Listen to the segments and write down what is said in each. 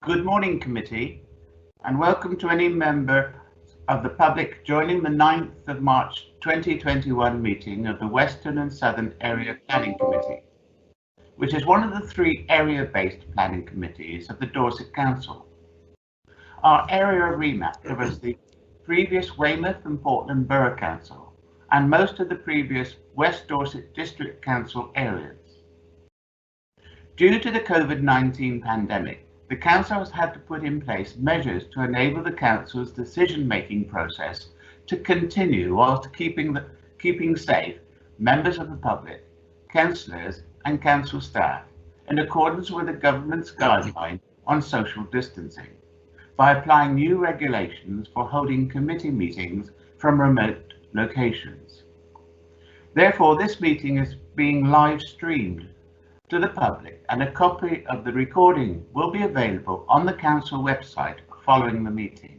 Good morning, committee, and welcome to any member of the public joining the 9th of March 2021 meeting of the Western and Southern Area Planning Committee, which is one of the 3 area-based planning committees of the Dorset Council. Our area remap covers the previous Weymouth and Portland Borough Council and most of the previous West Dorset District Council areas. Due to the COVID-19 pandemic, the Council has had to put in place measures to enable the Council's decision-making process to continue whilst keeping safe members of the public, councillors and Council staff in accordance with the government's guideline on social distancing by applying new regulations for holding committee meetings from remote locations. Therefore, this meeting is being live streamed to the public, and a copy of the recording will be available on the Council website following the meeting.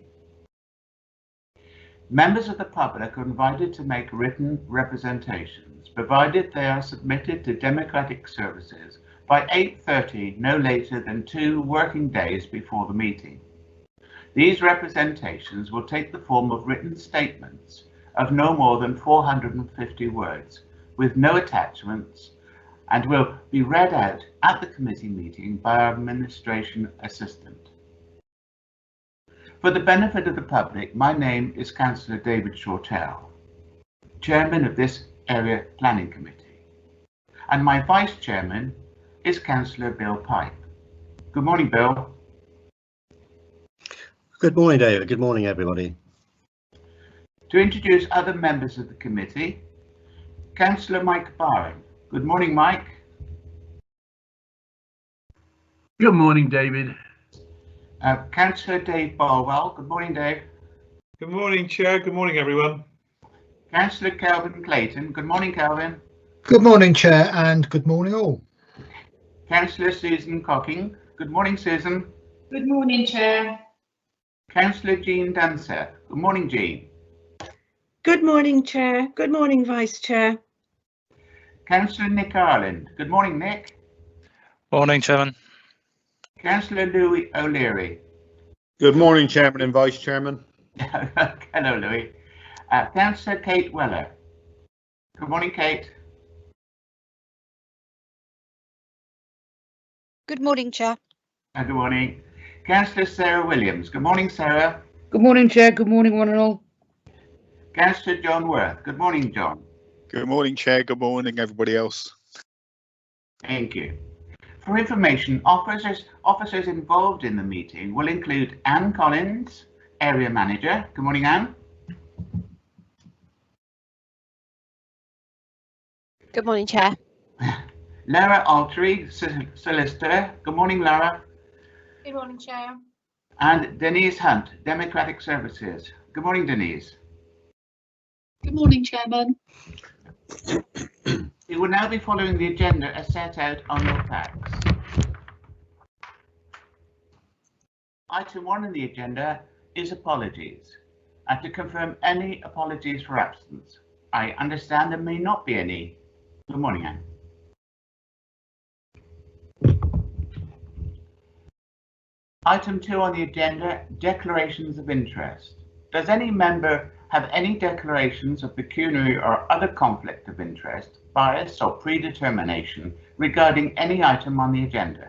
Members of the public are invited to make written representations, provided they are submitted to Democratic Services by 8:30 no later than 2 working days before the meeting. These representations will take the form of written statements of no more than 450 words, with no attachments, and will be read out at the committee meeting by our administration assistant. For the benefit of the public, my name is Councillor David Shortell, Chairman of this Area Planning Committee, and my Vice Chairman is Councillor Bill Pipe. Good morning, Bill. Good morning, David. Good morning, everybody. To introduce other members of the committee, Councillor Mike Barron. Good morning, Mike. Good morning, David. Councillor Dave Barwell. Good morning, Dave. Good morning, Chair. Good morning, everyone. Councillor Kelvin Clayton. Good morning, Kelvin. Good morning, Chair, and good morning all. Councillor Susan Cocking. Good morning, Susan. Good morning, Chair. Councillor Jean Dunser. Good morning, Jean. Good morning, Chair. Good morning, Vice Chair. Councillor Nick Ireland. Good morning, Nick. Morning, Chairman. Councillor Louis O'Leary. Good morning, Chairman and Vice Chairman. Hello, Louis. Councillor Kate Weller. Good morning, Kate. Good morning, Chair. Good morning. Councillor Sarah Williams. Good morning, Sarah. Good morning, Chair. Good morning, one and all. Councillor John Worth. Good morning, John. Good morning, Chair. Good morning, everybody else. Thank you. For information, officers involved in the meeting will include Anne Collins, Area Manager. Good morning, Anne. Good morning, Chair. Lara Altry, Solicitor. Good morning, Lara. Good morning, Chair. And Denise Hunt, Democratic Services. Good morning, Denise. Good morning, Chairman. We will now be following the agenda as set out on your packs. Item 1 on the agenda is apologies, and to confirm any apologies for absence. I understand there may not be any. Good morning, Anne. Item 2 on the agenda, declarations of interest. Does any member have any declarations of pecuniary or other conflict of interest, bias or predetermination regarding any item on the agenda?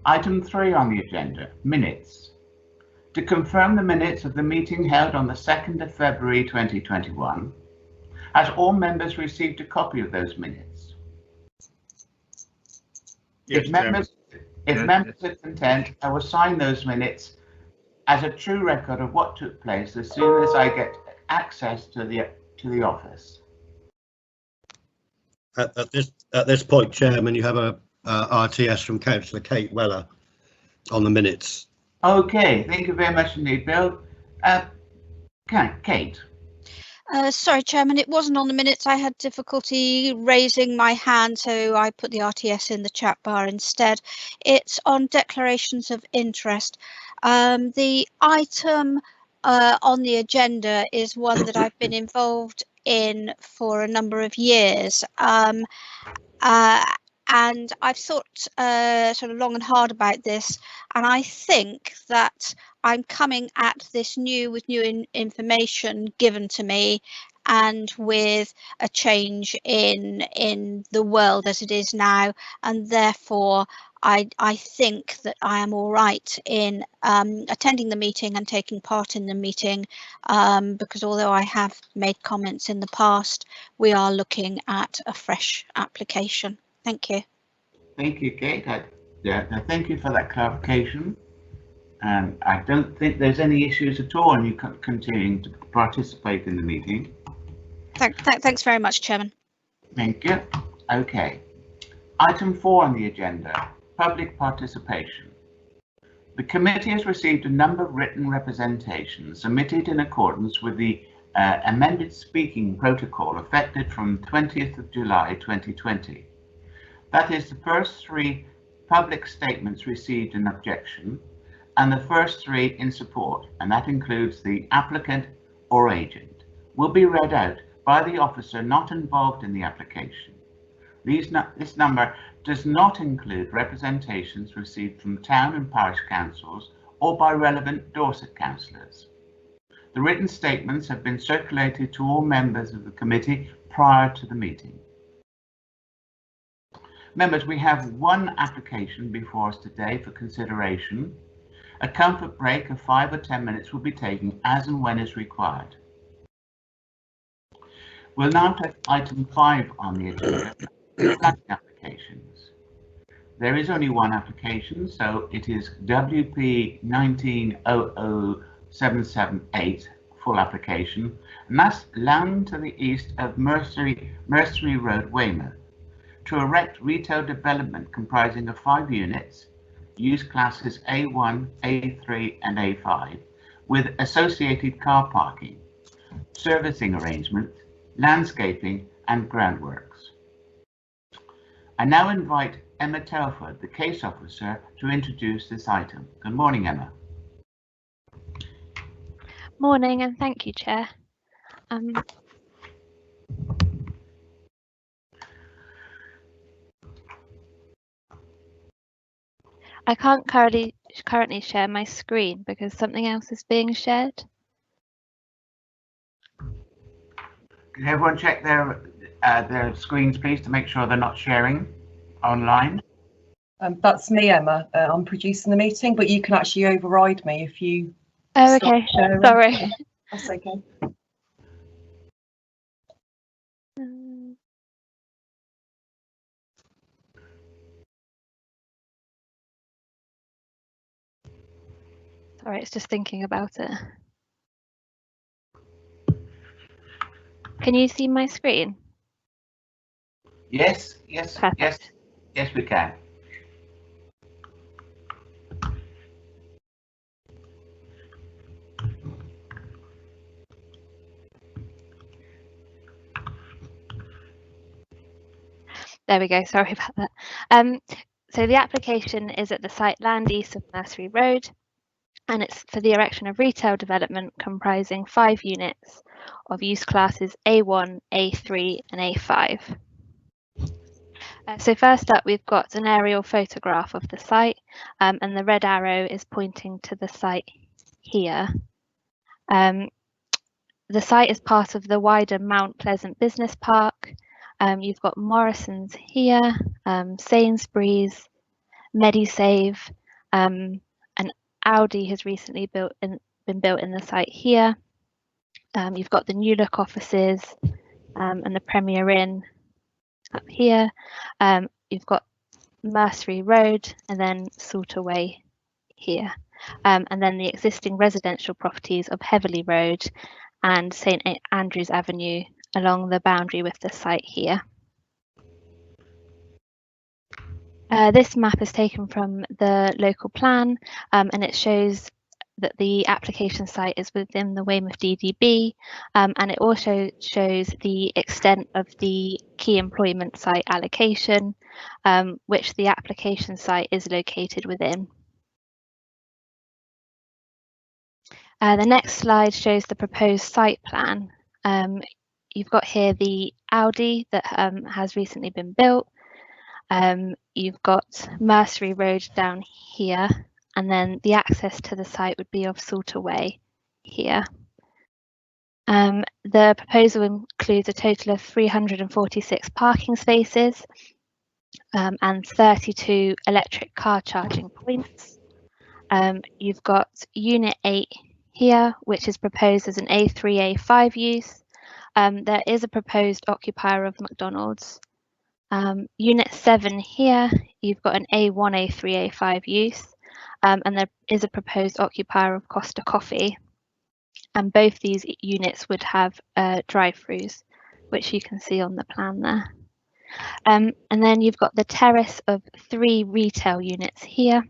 Item 3 on the agenda, minutes. To confirm the minutes of the meeting held on the 2nd of February 2021, has all members received a copy of those minutes? Yes, If members are content, I will sign those minutes as a true record of what took place as soon as I get access to the office. At this point, Chairman, you have a RTS from Councillor Kate Weller on the minutes. Okay, thank you very much indeed, Bill. Kate. Sorry, Chairman, it wasn't on the minutes. I had difficulty raising my hand, so I put the RTS in the chat bar instead. It's on declarations of interest. The item on the agenda is one that I've been involved in for a number of years. and I've thought sort of long and hard about this, and I think that I'm coming at this with new information given to me, and with a change in the world as it is now, and therefore I think that I am all right in attending the meeting and taking part in the meeting, because although I have made comments in the past, we are looking at a fresh application. Thank you. Thank you, Kate. Thank you for that clarification. And I don't think there's any issues at all in you continuing to participate in the meeting. Thanks very much, Chairman. Thank you. Okay. Item 4 on the agenda, public participation. The committee has received a number of written representations submitted in accordance with the amended speaking protocol effective from 20th of July 2020. That is, the first 3 public statements received an objection and the first 3 in support, and that includes the applicant or agent, will be read out by the officer not involved in the application. This number does not include representations received from town and parish councils or by relevant Dorset councillors. The written statements have been circulated to all members of the committee prior to the meeting. Members, we have 1 application before us today for consideration. A comfort break of 5 or 10 minutes will be taken as and when is required. We'll now take item 5 on the agenda, planning applications. There is only 1 application, so it is WP 1900778 full application, and that's land to the east of Mercery Road, Weymouth, to erect retail development comprising of 5 units, use classes A1, A3 and A5, with associated car parking, servicing arrangements, landscaping and groundworks. I now invite Emma Telford, the case officer, to introduce this item. Good morning, Emma. Morning, and thank you, Chair. I can't currently share my screen because something else is being shared. Can everyone check their screens, please, to make sure they're not sharing online? That's me, Emma. I'm producing the meeting, but you can actually override me if you. Oh, okay. Sorry. That's okay. Sorry, it's just thinking about it. Can you see my screen? Yes, Perfect. yes, we can. There we go. Sorry about that. So the application is at the site land east of Mercery Road, and it's for the erection of retail development comprising 5 units of use classes A1, A3 and A5. So first up, we've got an aerial photograph of the site, and the red arrow is pointing to the site here. The site is part of the wider Mount Pleasant Business Park. You've got Morrison's here, Sainsbury's, MediSave, and Audi has recently been built in the site here. You've got the New Look offices and the Premier Inn up here. You've got Mercery Road and then Salter Way here. And then the existing residential properties of Heverley Road and St Andrews Avenue along the boundary with the site here. This map is taken from the local plan, and it shows that the application site is within the Weymouth DDB, and it also shows the extent of the key employment site allocation, which the application site is located within. The next slide shows the proposed site plan. You've got here the Audi that has recently been built. You've got Mercery Road down here, and then the access to the site would be off Salter Way here. The proposal includes a total of 346 parking spaces and 32 electric car charging points. You've got Unit 8 here, which is proposed as an A3, A5 use. There is a proposed occupier of McDonald's. Unit 7 here, you've got an A1, A3, A5 use, and there is a proposed occupier of Costa Coffee. And both these units would have drive-throughs, which you can see on the plan there. And then you've got the terrace of 3 retail units here.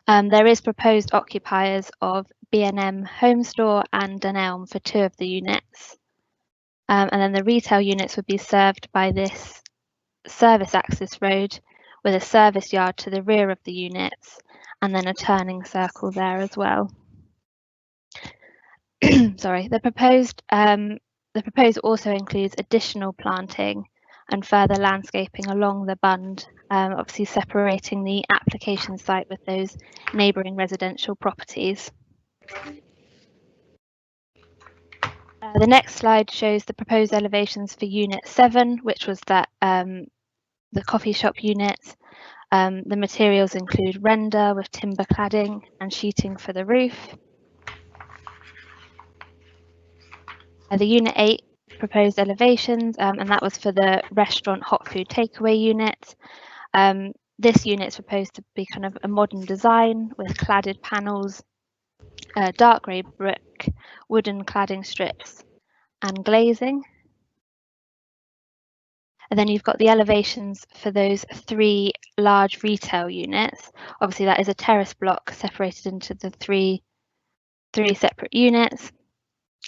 There is proposed occupiers of B&M Home Store and Dunelm for 2 of the units. And then the retail units would be served by this service access road with a service yard to the rear of the units, and then a turning circle there as well. Sorry, the proposal also includes additional planting and further landscaping along the bund, obviously separating the application site with those neighbouring residential properties. The next slide shows the proposed elevations for Unit 7, which was that the coffee shop unit. The materials include render with timber cladding and sheeting for the roof. The Unit 8 proposed elevations, and that was for the restaurant hot food takeaway unit. This unit is proposed to be kind of a modern design with cladded panels, dark grey brick, wooden cladding strips and glazing. And then you've got the elevations for those 3 large retail units. Obviously that is a terrace block separated into the three separate units.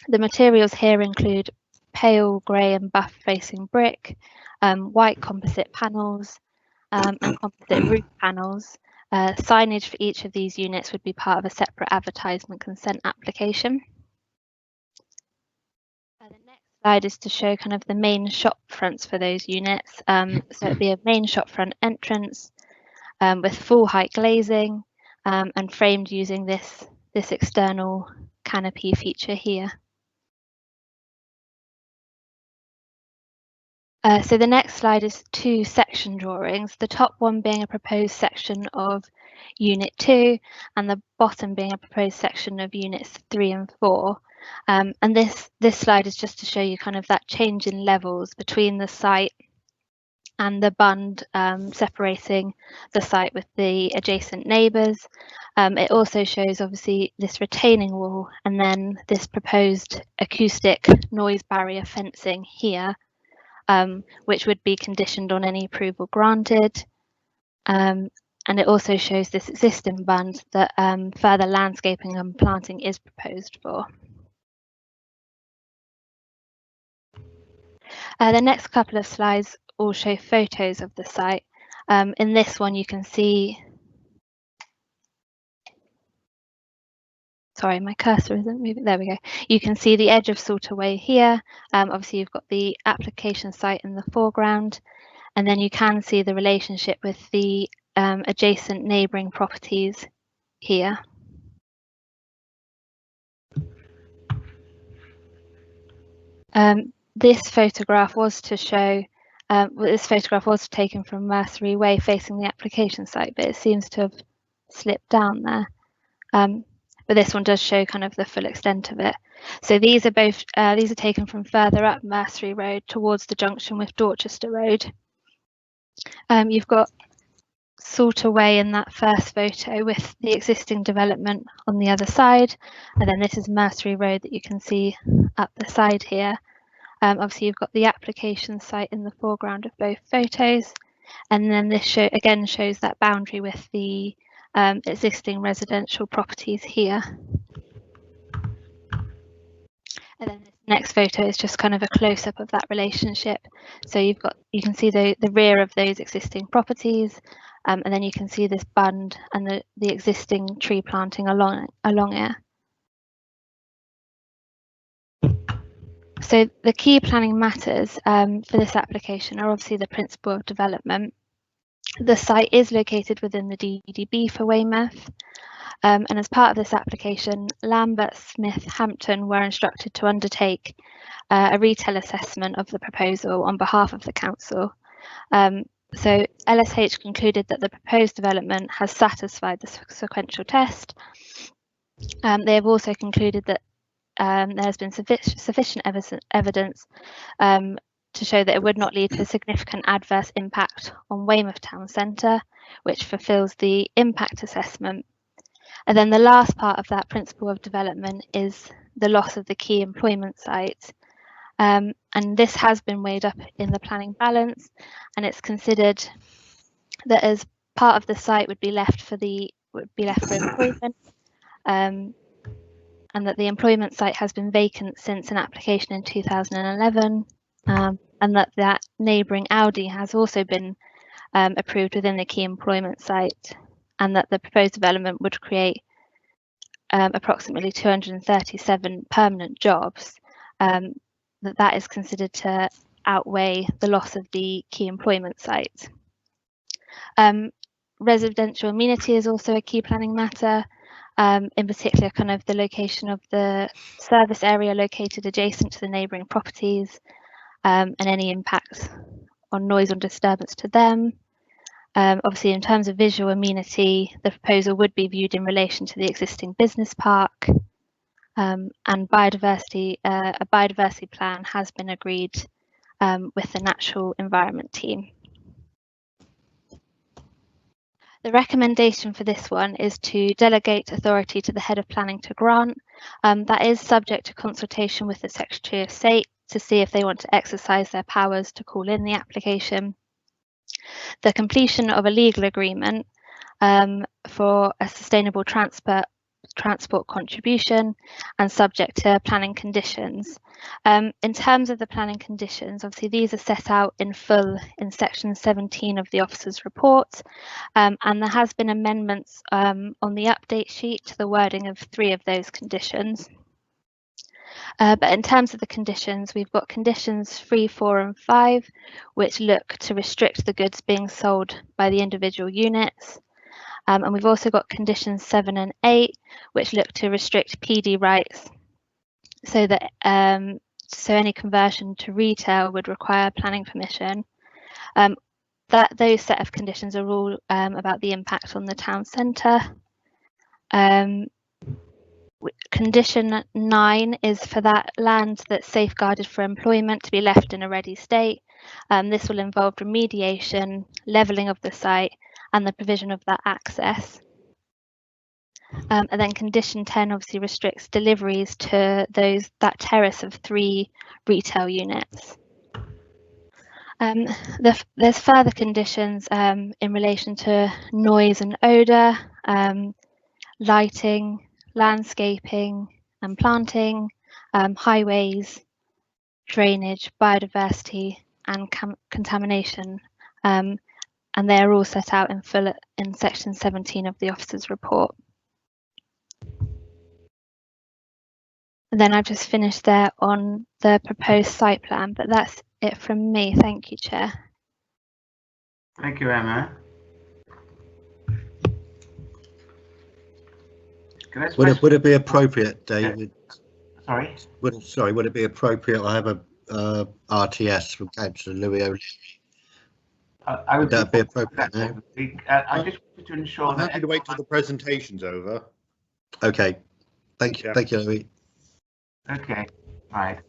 The materials here include pale grey and buff facing brick, white composite panels and composite roof panels. Signage for each of these units would be part of a separate advertisement consent application. The next slide is to show kind of the main shop fronts for those units. So it'd be a main shop front entrance with full height glazing and framed using this external canopy feature here. So the next slide is 2 section drawings, the top one being a proposed section of Unit 2 and the bottom being a proposed section of Units 3 and 4. And this slide is just to show you kind of that change in levels between the site and the bund, separating the site with the adjacent neighbours. It also shows obviously this retaining wall and then this proposed acoustic noise barrier fencing here, which would be conditioned on any approval granted. And it also shows this existing bund that further landscaping and planting is proposed for. The next couple of slides all show photos of the site. In this one you can see, sorry, my cursor isn't moving, there we go. You can see the edge of Salter Way here. Obviously you've got the application site in the foreground, and then you can see the relationship with the adjacent neighbouring properties here. This photograph was to show, this photograph was taken from Mercery Way facing the application site, but it seems to have slipped down there. But this one does show kind of the full extent of it. So these are both, these are taken from further up Mercery Road towards the junction with Dorchester Road. You've got Salter Way in that first photo with the existing development on the other side, and then this is Mercery Road that you can see up the side here. Obviously you've got the application site in the foreground of both photos, and then this again shows that boundary with the existing residential properties here. And then this next photo is just kind of a close-up of that relationship. So you can see the rear of those existing properties, and then you can see this bund and the existing tree planting along it. So the key planning matters for this application are obviously the principle of development. The site is located within the DDB for Weymouth, and as part of this application, Lambert, Smith, Hampton were instructed to undertake a retail assessment of the proposal on behalf of the council. So LSH concluded that the proposed development has satisfied the sequential test. They have also concluded that there has been sufficient evidence to show that it would not lead to a significant adverse impact on Weymouth Town Centre, which fulfills the impact assessment. And then the last part of that principle of development is the loss of the key employment site. And this has been weighed up in the planning balance, and it's considered that as part of the site would be left for employment, and that the employment site has been vacant since an application in 2011, and that neighbouring Audi has also been approved within the key employment site, and that the proposed development would create approximately 237 permanent jobs. That is considered to outweigh the loss of the key employment site. Residential amenity is also a key planning matter, in particular kind of the location of the service area located adjacent to the neighbouring properties, and any impacts on noise or disturbance to them. Obviously, in terms of visual amenity, the proposal would be viewed in relation to the existing business park, and biodiversity. A biodiversity plan has been agreed with the natural environment team. The recommendation for this one is to delegate authority to the head of planning to grant. That is subject to consultation with the Secretary of State to see if they want to exercise their powers to call in the application. The completion of a legal agreement for a sustainable transport contribution, and subject to planning conditions. In terms of the planning conditions, obviously these are set out in full in section 17 of the officer's report, and there has been amendments on the update sheet to the wording of 3 of those conditions. But in terms of the conditions, we've got conditions 3, 4 and 5, which look to restrict the goods being sold by the individual units. And we've also got conditions 7 and 8, which look to restrict PD rights, so that so any conversion to retail would require planning permission. Those set of conditions are all about the impact on the town centre. Condition 9 is for that land that's safeguarded for employment to be left in a ready state. This will involve remediation, levelling of the site, and the provision of that access. And then condition 10 obviously restricts deliveries to that terrace of 3 retail units. There's further conditions in relation to noise and odour, lighting, landscaping and planting, highways, drainage, biodiversity and contamination. And they are all set out in full in section 17 of the officer's report. And then I've just finished there on the proposed site plan, but that's it from me. Thank you, Chair. Thank you, Emma. Would it be appropriate, David? Sorry? Would it be appropriate? I have a RTS from Councillor Louis O'Leary. Would that be appropriate now? I just wanted to ensure I'm happy to wait till the presentation's over. Okay. Thank you. Yeah. Thank you, Louis. Okay, right.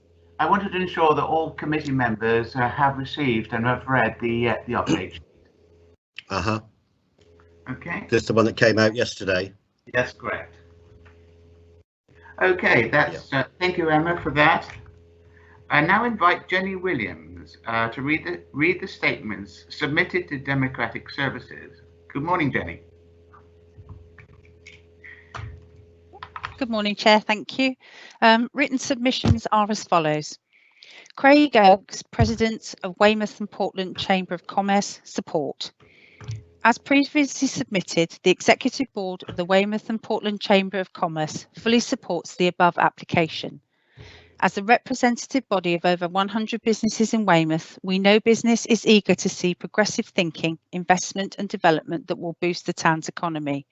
I wanted to ensure that all committee members have received and have read the update. Okay. This is the one that came out yesterday. Yes, correct. Okay, that's thank you, Emma, for that. I now invite Jenny Williams to read the statements submitted to Democratic Services. Good morning, Jenny. Good morning, Chair. Thank you. Written submissions are as follows. Craig Oakes, President of Weymouth and Portland Chamber of Commerce, support. As previously submitted, the Executive Board of the Weymouth and Portland Chamber of Commerce fully supports the above application. As a representative body of over 100 businesses in Weymouth, we know business is eager to see progressive thinking, investment and development that will boost the town's economy.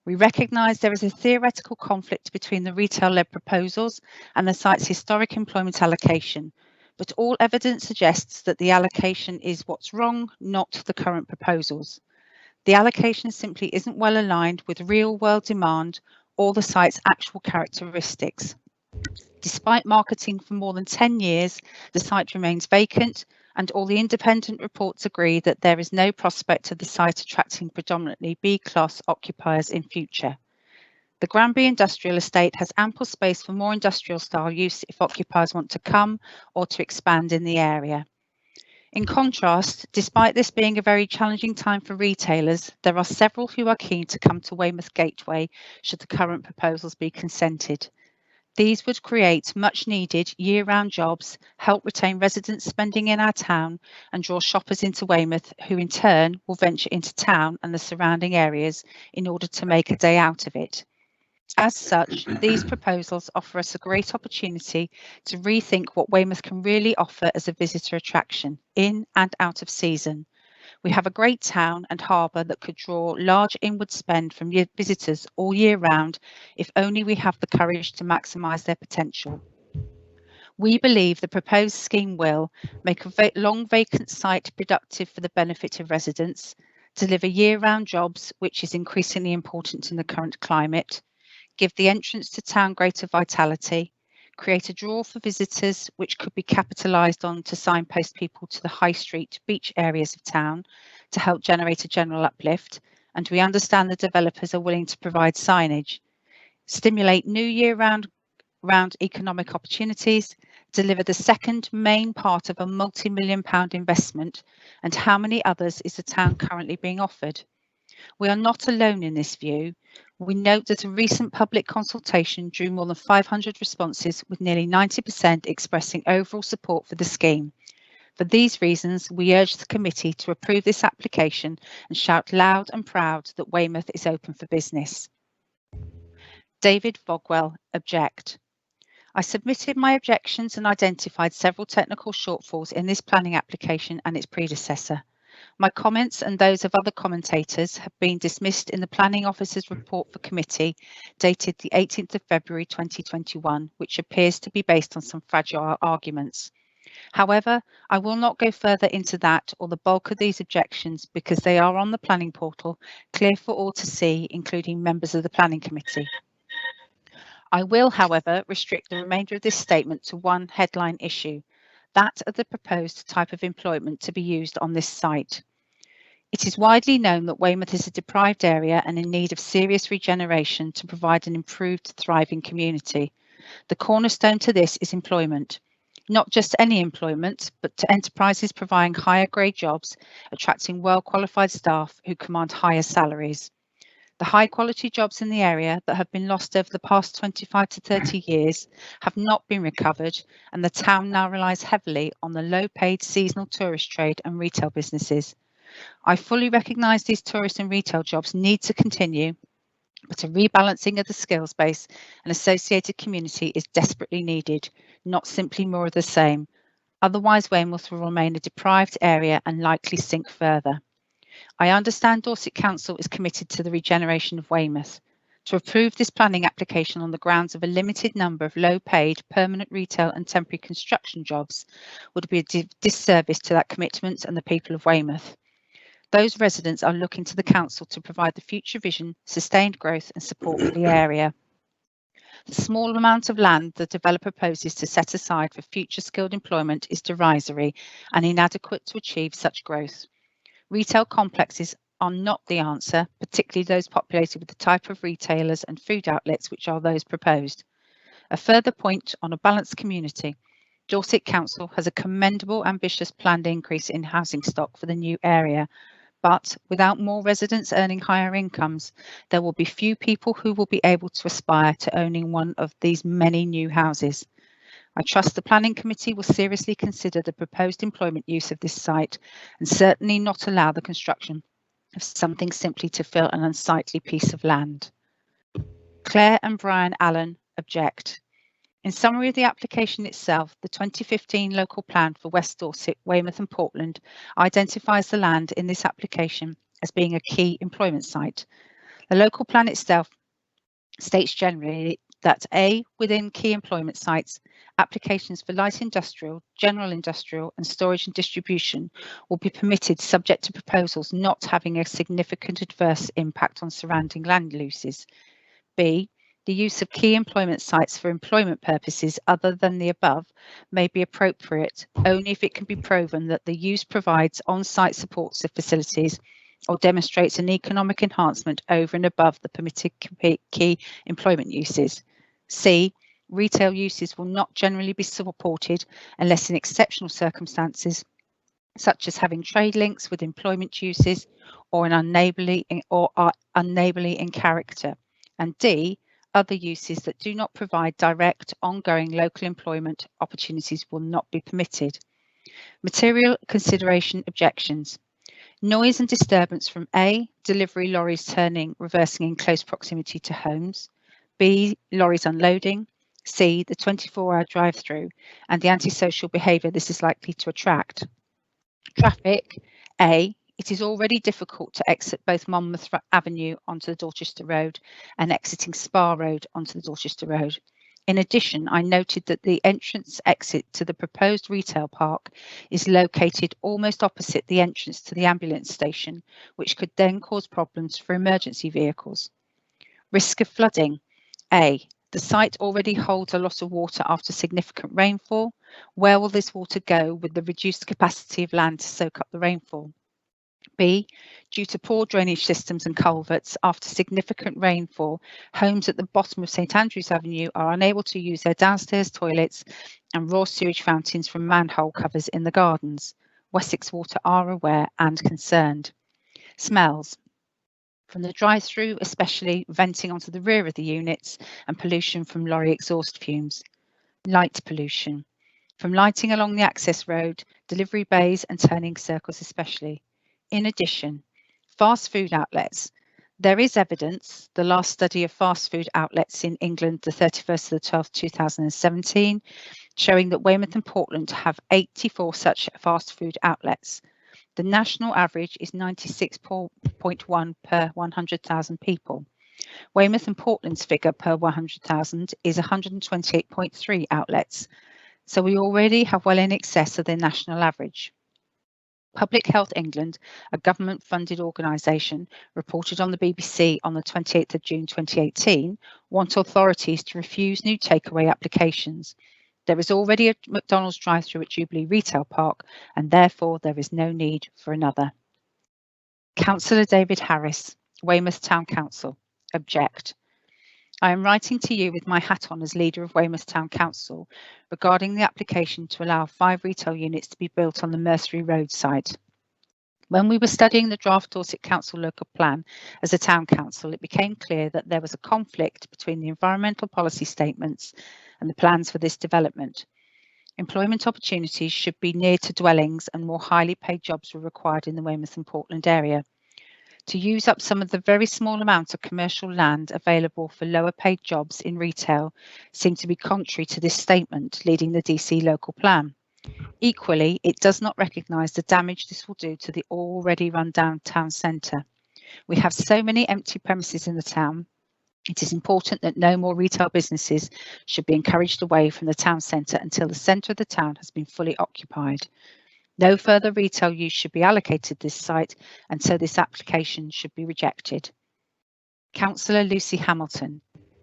We recognise there is a theoretical conflict between the retail-led proposals and the site's historic employment allocation, but all evidence suggests that the allocation is what's wrong, not the current proposals. The allocation simply isn't well aligned with real-world demand or the site's actual characteristics. Despite marketing for more than 10 years, the site remains vacant, and all the independent reports agree that there is no prospect of the site attracting predominantly B-class occupiers in future. The Granby Industrial Estate has ample space for more industrial style use if occupiers want to come or to expand in the area. In contrast, despite this being a very challenging time for retailers, there are several who are keen to come to Weymouth Gateway should the current proposals be consented. These would create much needed year-round jobs, help retain residents spending in our town and draw shoppers into Weymouth who in turn will venture into town and the surrounding areas in order to make a day out of it. As such, these proposals offer us a great opportunity to rethink what Weymouth can really offer as a visitor attraction in and out of season. We have a great town and harbour that could draw large inward spend from visitors all year round if only we have the courage to maximise their potential. We believe the proposed scheme will make a long vacant site productive for the benefit of residents, deliver year-round jobs, which is increasingly important in the current climate, give the entrance to town greater vitality, create a draw for visitors which could be capitalised on to signpost people to the high street beach areas of town to help generate a general uplift, and we understand the developers are willing to provide signage, stimulate new year-round economic opportunities, deliver the second main part of a multi-million-pound investment, and how many others is the town currently being offered? We are not alone in this view. We note that a recent public consultation drew more than 500 responses, with nearly 90% expressing overall support for the scheme. For these reasons, we urge the committee to approve this application and shout loud and proud that Weymouth is open for business. David Vogwell, object. I submitted my objections and identified several technical shortfalls in this planning application and its predecessor. My comments and those of other commentators have been dismissed in the Planning Officer's report for committee dated the 18th of February 2021, which appears to be based on some fragile arguments. However, I will not go further into that or the bulk of these objections because they are on the planning portal, clear for all to see, including members of the Planning Committee. I will, however, restrict the remainder of this statement to one headline issue, that of the proposed type of employment to be used on this site. It is widely known that Weymouth is a deprived area and in need of serious regeneration to provide an improved, thriving community. The cornerstone to this is employment. Not just any employment, but to enterprises providing higher grade jobs, attracting well-qualified staff who command higher salaries. The high quality jobs in the area that have been lost over the past 25 to 30 years have not been recovered, and the town now relies heavily on the low paid seasonal tourist trade and retail businesses. I fully recognise these tourist and retail jobs need to continue, but a rebalancing of the skills base and associated community is desperately needed, not simply more of the same. Otherwise, Weymouth will remain a deprived area and likely sink further. I understand Dorset Council is committed to the regeneration of Weymouth. To approve this planning application on the grounds of a limited number of low-paid permanent retail and temporary construction jobs would be a disservice to that commitment and the people of Weymouth. Those residents are looking to the council to provide the future vision, sustained growth and support for the area. The small amount of land the developer proposes to set aside for future skilled employment is derisory and inadequate to achieve such growth. Retail complexes are not the answer, particularly those populated with the type of retailers and food outlets which are those proposed. A further point on a balanced community. Dorset Council has a commendable, ambitious planned increase in housing stock for the new area, but without more residents earning higher incomes, there will be few people who will be able to aspire to owning one of these many new houses. I trust the Planning Committee will seriously consider the proposed employment use of this site and certainly not allow the construction of something simply to fill an unsightly piece of land. Claire and Brian Allen object. In summary of the application itself, the 2015 local plan for West Dorset, Weymouth and Portland identifies the land in this application as being a key employment site. The local plan itself states generally that A, within key employment sites, applications for light industrial, general industrial and storage and distribution will be permitted subject to proposals not having a significant adverse impact on surrounding land uses. B, the use of key employment sites for employment purposes other than the above may be appropriate only if it can be proven that the use provides on-site support facilities or demonstrates an economic enhancement over and above the permitted key employment uses. C, retail uses will not generally be supported unless in exceptional circumstances, such as having trade links with employment uses or are unneighbourly in character. And D, other uses that do not provide direct, ongoing local employment opportunities will not be permitted. Material consideration objections. Noise and disturbance from A, delivery lorries turning, reversing in close proximity to homes. B, lorries unloading. C, the 24-hour drive-through and the antisocial behaviour this is likely to attract. Traffic. A, it is already difficult to exit both Monmouth Avenue onto the Dorchester Road and exiting Spa Road onto the Dorchester Road. In addition, I noted that the entrance exit to the proposed retail park is located almost opposite the entrance to the ambulance station, which could then cause problems for emergency vehicles. Risk of flooding. A, the site already holds a lot of water after significant rainfall. Where will this water go with the reduced capacity of land to soak up the rainfall? B, due to poor drainage systems and culverts, after significant rainfall, homes at the bottom of St Andrews Avenue are unable to use their downstairs toilets and raw sewage fountains from manhole covers in the gardens. Wessex Water are aware and concerned. Smells. From the drive-through, especially venting onto the rear of the units and pollution from lorry exhaust fumes. Light pollution. From lighting along the access road, delivery bays and turning circles especially. In addition, fast food outlets. There is evidence, the last study of fast food outlets in England, the 31st of the 12th, 2017, showing that Weymouth and Portland have 84 such fast food outlets. The national average is 96.1 per 100,000 people. Weymouth and Portland's figure per 100,000 is 128.3 outlets. So we already have well in excess of the national average. Public Health England, a government-funded organisation, reported on the BBC on the 28th of June 2018, want authorities to refuse new takeaway applications. There is already a McDonald's drive-through at Jubilee Retail Park, and therefore there is no need for another. Councillor David Harris, Weymouth Town Council, object. I am writing to you with my hat on as leader of Weymouth Town Council regarding the application to allow 5 retail units to be built on the Mercery Road site. When we were studying the draft Dorset Council local plan as a town council, it became clear that there was a conflict between the environmental policy statements and the plans for this development. Employment opportunities should be near to dwellings and more highly paid jobs were required in the Weymouth and Portland area. To use up some of the very small amount of commercial land available for lower paid jobs in retail seemed to be contrary to this statement, leading the DC local plan. Equally, it does not recognise the damage this will do to the already run-down town centre. We have so many empty premises in the town. It is important that no more retail businesses should be encouraged away from the town centre until the centre of the town has been fully occupied. No further retail use should be allocated this site, and so this application should be rejected. Councillor Lucy Hamilton,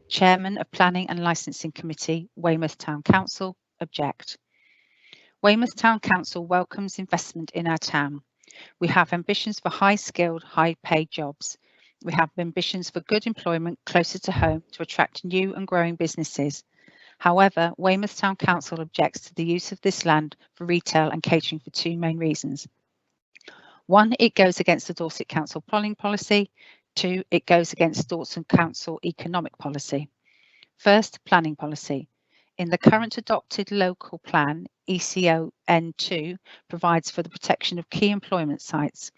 Chairman of Planning and Licensing Committee, Weymouth Town Council, object. Weymouth Town Council welcomes investment in our town. We have ambitions for high-skilled, high-paid jobs. We have ambitions for good employment closer to home to attract new and growing businesses. However, Weymouth Town Council objects to the use of this land for retail and catering for 2 main reasons. 1, it goes against the Dorset Council planning policy. 2, it goes against Dorset Council economic policy. First, planning policy. In the current adopted local plan, ECON2 provides for the protection of key employment sites.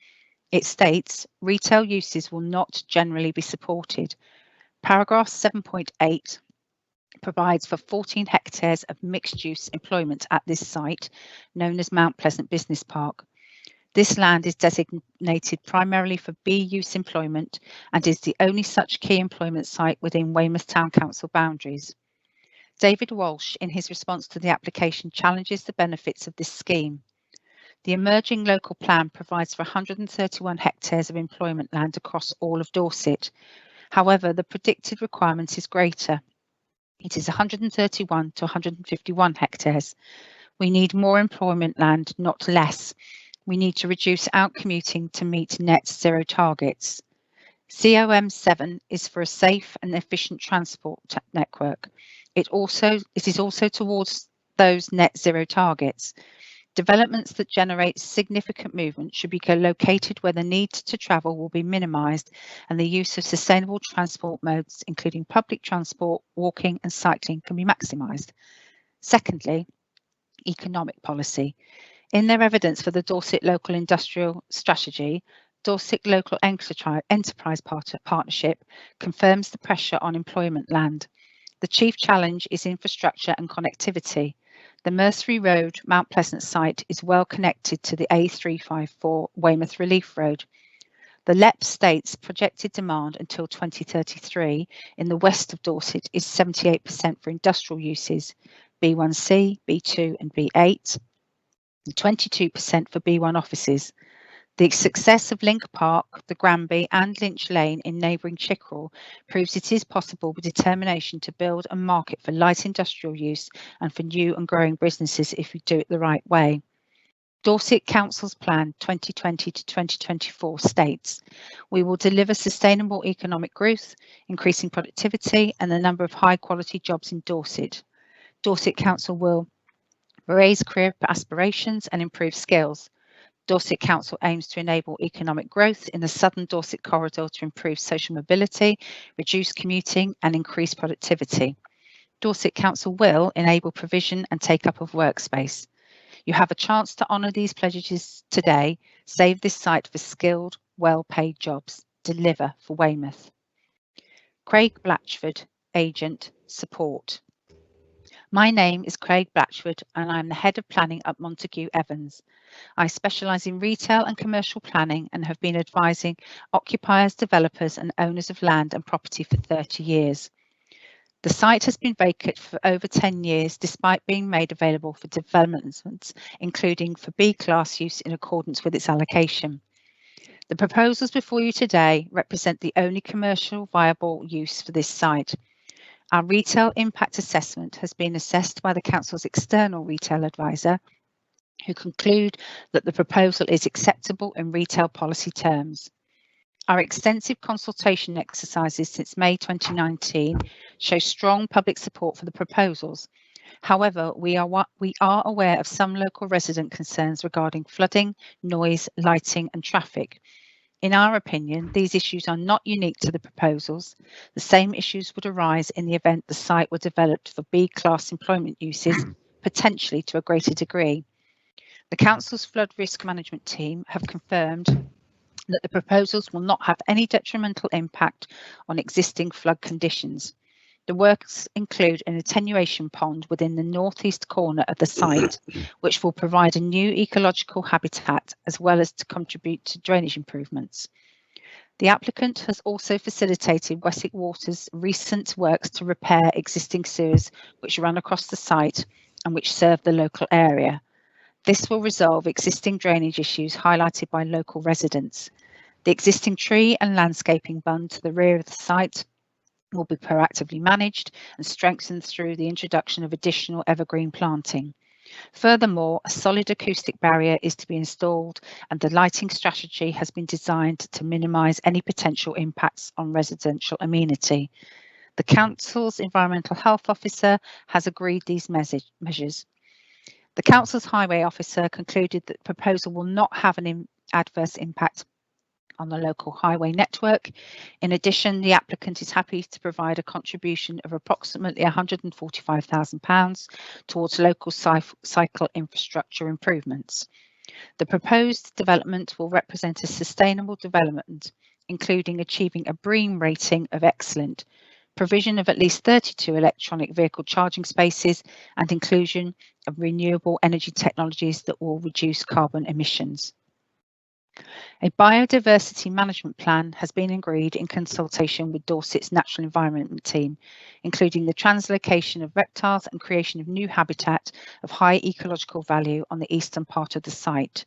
It states retail uses will not generally be supported. Paragraph 7.8 provides for 14 hectares of mixed-use employment at this site, known as Mount Pleasant Business Park. This land is designated primarily for bee-use employment and is the only such key employment site within Weymouth Town Council boundaries. David Walsh, in his response to the application, challenges the benefits of this scheme. The emerging local plan provides for 131 hectares of employment land across all of Dorset. However, the predicted requirement is greater. It is 131 to 151 hectares. We need more employment land, not less. We need to reduce out-commuting to meet net zero targets. COM7 is for a safe and efficient transport network. It is also towards those net zero targets. Developments that generate significant movement should be located where the need to travel will be minimised and the use of sustainable transport modes, including public transport, walking and cycling, can be maximised. Secondly, economic policy. In their evidence for the Dorset Local Industrial Strategy, Dorset Local Enterprise Partnership confirms the pressure on employment land. The chief challenge is infrastructure and connectivity. The Mercery Road Mount Pleasant site is well connected to the A354 Weymouth Relief Road. The LEP states projected demand until 2033 in the west of Dorset is 78% for industrial uses, B1C, B2 and B8, and 22% for B1 offices. The success of Link Park, the Granby and Lynch Lane in neighbouring Chickerell proves it is possible with determination to build a market for light industrial use and for new and growing businesses if we do it the right way. Dorset Council's Plan 2020 to 2024 states, we will deliver sustainable economic growth, increasing productivity and the number of high quality jobs in Dorset. Dorset Council will raise career aspirations and improve skills. Dorset Council aims to enable economic growth in the southern Dorset corridor to improve social mobility, reduce commuting and increase productivity. Dorset Council will enable provision and take-up of workspace. You have a chance to honour these pledges today. Save this site for skilled, well-paid jobs. Deliver for Weymouth. Craig Blatchford, Agent, Support. My name is Craig Blatchford and I'm the Head of Planning at Montague Evans. I specialise in retail and commercial planning and have been advising occupiers, developers and owners of land and property for 30 years. The site has been vacant for over 10 years despite being made available for developments, including for B-class use in accordance with its allocation. The proposals before you today represent the only commercial viable use for this site. Our retail impact assessment has been assessed by the Council's external retail advisor, who conclude that the proposal is acceptable in retail policy terms. Our extensive consultation exercises since May 2019 show strong public support for the proposals. However, we are aware of some local resident concerns regarding flooding, noise, lighting and traffic. In our opinion, these issues are not unique to the proposals. The same issues would arise in the event the site were developed for B-class employment uses, potentially to a greater degree. The Council's flood risk management team have confirmed that the proposals will not have any detrimental impact on existing flood conditions. The works include an attenuation pond within the northeast corner of the site, which will provide a new ecological habitat as well as to contribute to drainage improvements. The applicant has also facilitated Wessex Water's recent works to repair existing sewers which run across the site and which serve the local area. This will resolve existing drainage issues highlighted by local residents. The existing tree and landscaping bund to the rear of the site will be proactively managed and strengthened through the introduction of additional evergreen planting. Furthermore, a solid acoustic barrier is to be installed and the lighting strategy has been designed to minimise any potential impacts on residential amenity. The Council's Environmental Health Officer has agreed these measures. The Council's Highway Officer concluded that the proposal will not have an adverse impact on the local highway network. In addition, the applicant is happy to provide a contribution of approximately £145,000 towards local cycle infrastructure improvements. The proposed development will represent a sustainable development, including achieving a BREEAM rating of excellent, provision of at least 32 electronic vehicle charging spaces, and inclusion of renewable energy technologies that will reduce carbon emissions. A biodiversity management plan has been agreed in consultation with Dorset's natural environment team, including the translocation of reptiles and creation of new habitat of high ecological value on the eastern part of the site.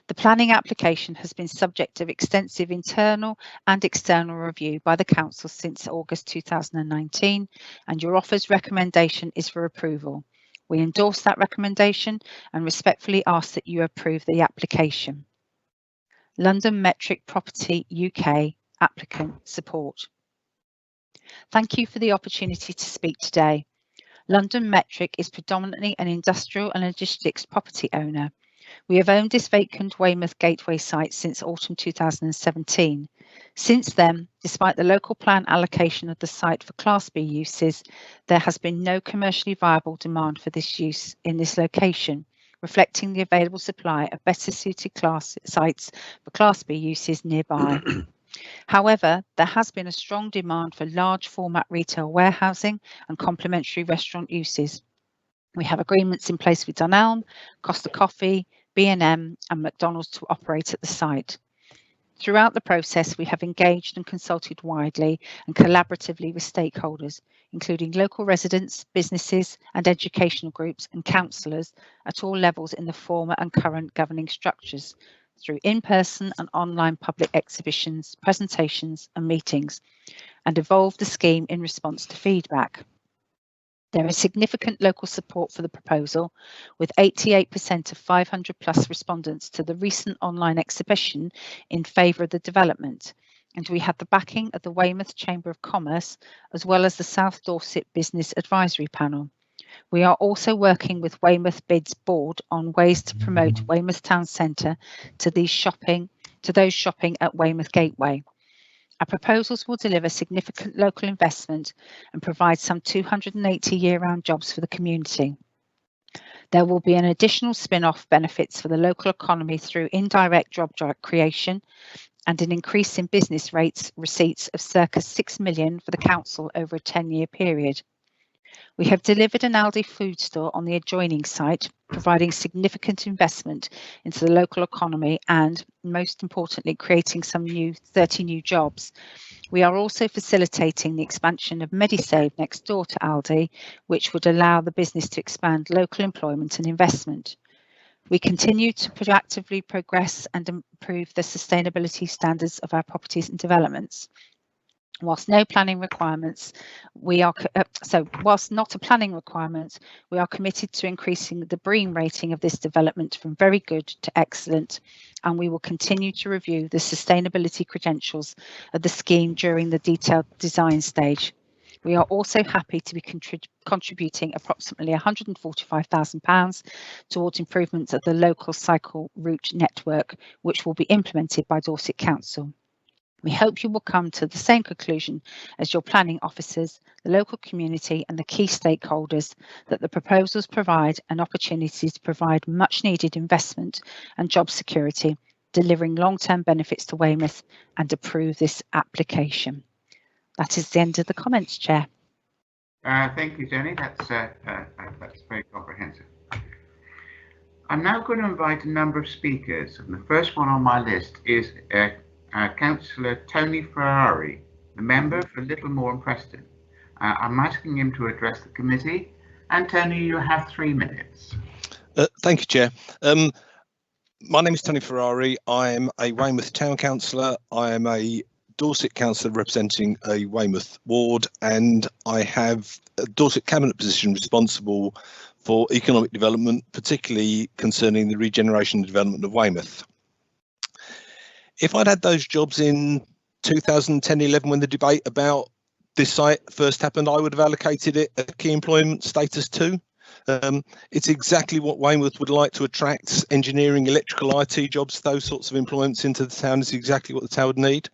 The planning application has been subject of extensive internal and external review by the Council since August 2019, and your offer's recommendation is for approval. We endorse that recommendation and respectfully ask that you approve the application. London Metric Property UK applicant support. Thank you for the opportunity to speak today. London Metric is predominantly an industrial and logistics property owner. We have owned this vacant Weymouth Gateway site since autumn 2017. Since then, despite the local plan allocation of the site for Class B uses, there has been no commercially viable demand for this use in this location, reflecting the available supply of better suited sites for Class B uses nearby. However, there has been a strong demand for large format retail warehousing and complementary restaurant uses. We have agreements in place with Dunelm, Costa Coffee, B&M and McDonald's to operate at the site. Throughout the process, we have engaged and consulted widely and collaboratively with stakeholders, including local residents, businesses and educational groups and councillors at all levels in the former and current governing structures, through in-person and online public exhibitions, presentations and meetings, and evolved the scheme in response to feedback. There is significant local support for the proposal, with 88% of 500+ respondents to the recent online exhibition in favour of the development, and we have the backing of the Weymouth Chamber of Commerce as well as the South Dorset Business Advisory Panel. We are also working with Weymouth Bids Board on ways to promote Weymouth Town Centre to those shopping at Weymouth Gateway. Our proposals will deliver significant local investment and provide some 280 year-round jobs for the community. There will be an additional spin-off benefits for the local economy through indirect job creation and an increase in business rates receipts of circa 6 million for the council over a 10-year period. We have delivered an Aldi food store on the adjoining site, providing significant investment into the local economy and, most importantly, creating some 30 new jobs. We are also facilitating the expansion of MediSave next door to Aldi, which would allow the business to expand local employment and investment. We continue to proactively progress and improve the sustainability standards of our properties and developments. Whilst not a planning requirement, we are committed to increasing the BREEAM rating of this development from very good to excellent, and we will continue to review the sustainability credentials of the scheme during the detailed design stage. We are also happy to be contributing approximately £145,000 towards improvements of the local cycle route network, which will be implemented by Dorset Council. We hope you will come to the same conclusion as your planning officers, the local community and the key stakeholders, that the proposals provide an opportunity to provide much needed investment and job security, delivering long-term benefits to Weymouth, and approve this application. That is the end of the comments, Chair. Thank you, Jenny. That's very comprehensive. I'm now going to invite a number of speakers, and the first one on my list is Councillor Tony Ferrari, the member for Littlemore and Preston. I'm asking him to address the committee, and Tony, you have 3 minutes. Thank you, Chair. My name is Tony Ferrari. I am a Weymouth Town Councillor. I am a Dorset Councillor representing a Weymouth ward, and I have a Dorset Cabinet position responsible for economic development, particularly concerning the regeneration and development of Weymouth. If I'd had those jobs in 2010-11 when the debate about this site first happened, I would have allocated it a key employment status too. It's exactly what Weymouth would like to attract: engineering, electrical, IT jobs, those sorts of employments into the town is exactly what the town would need.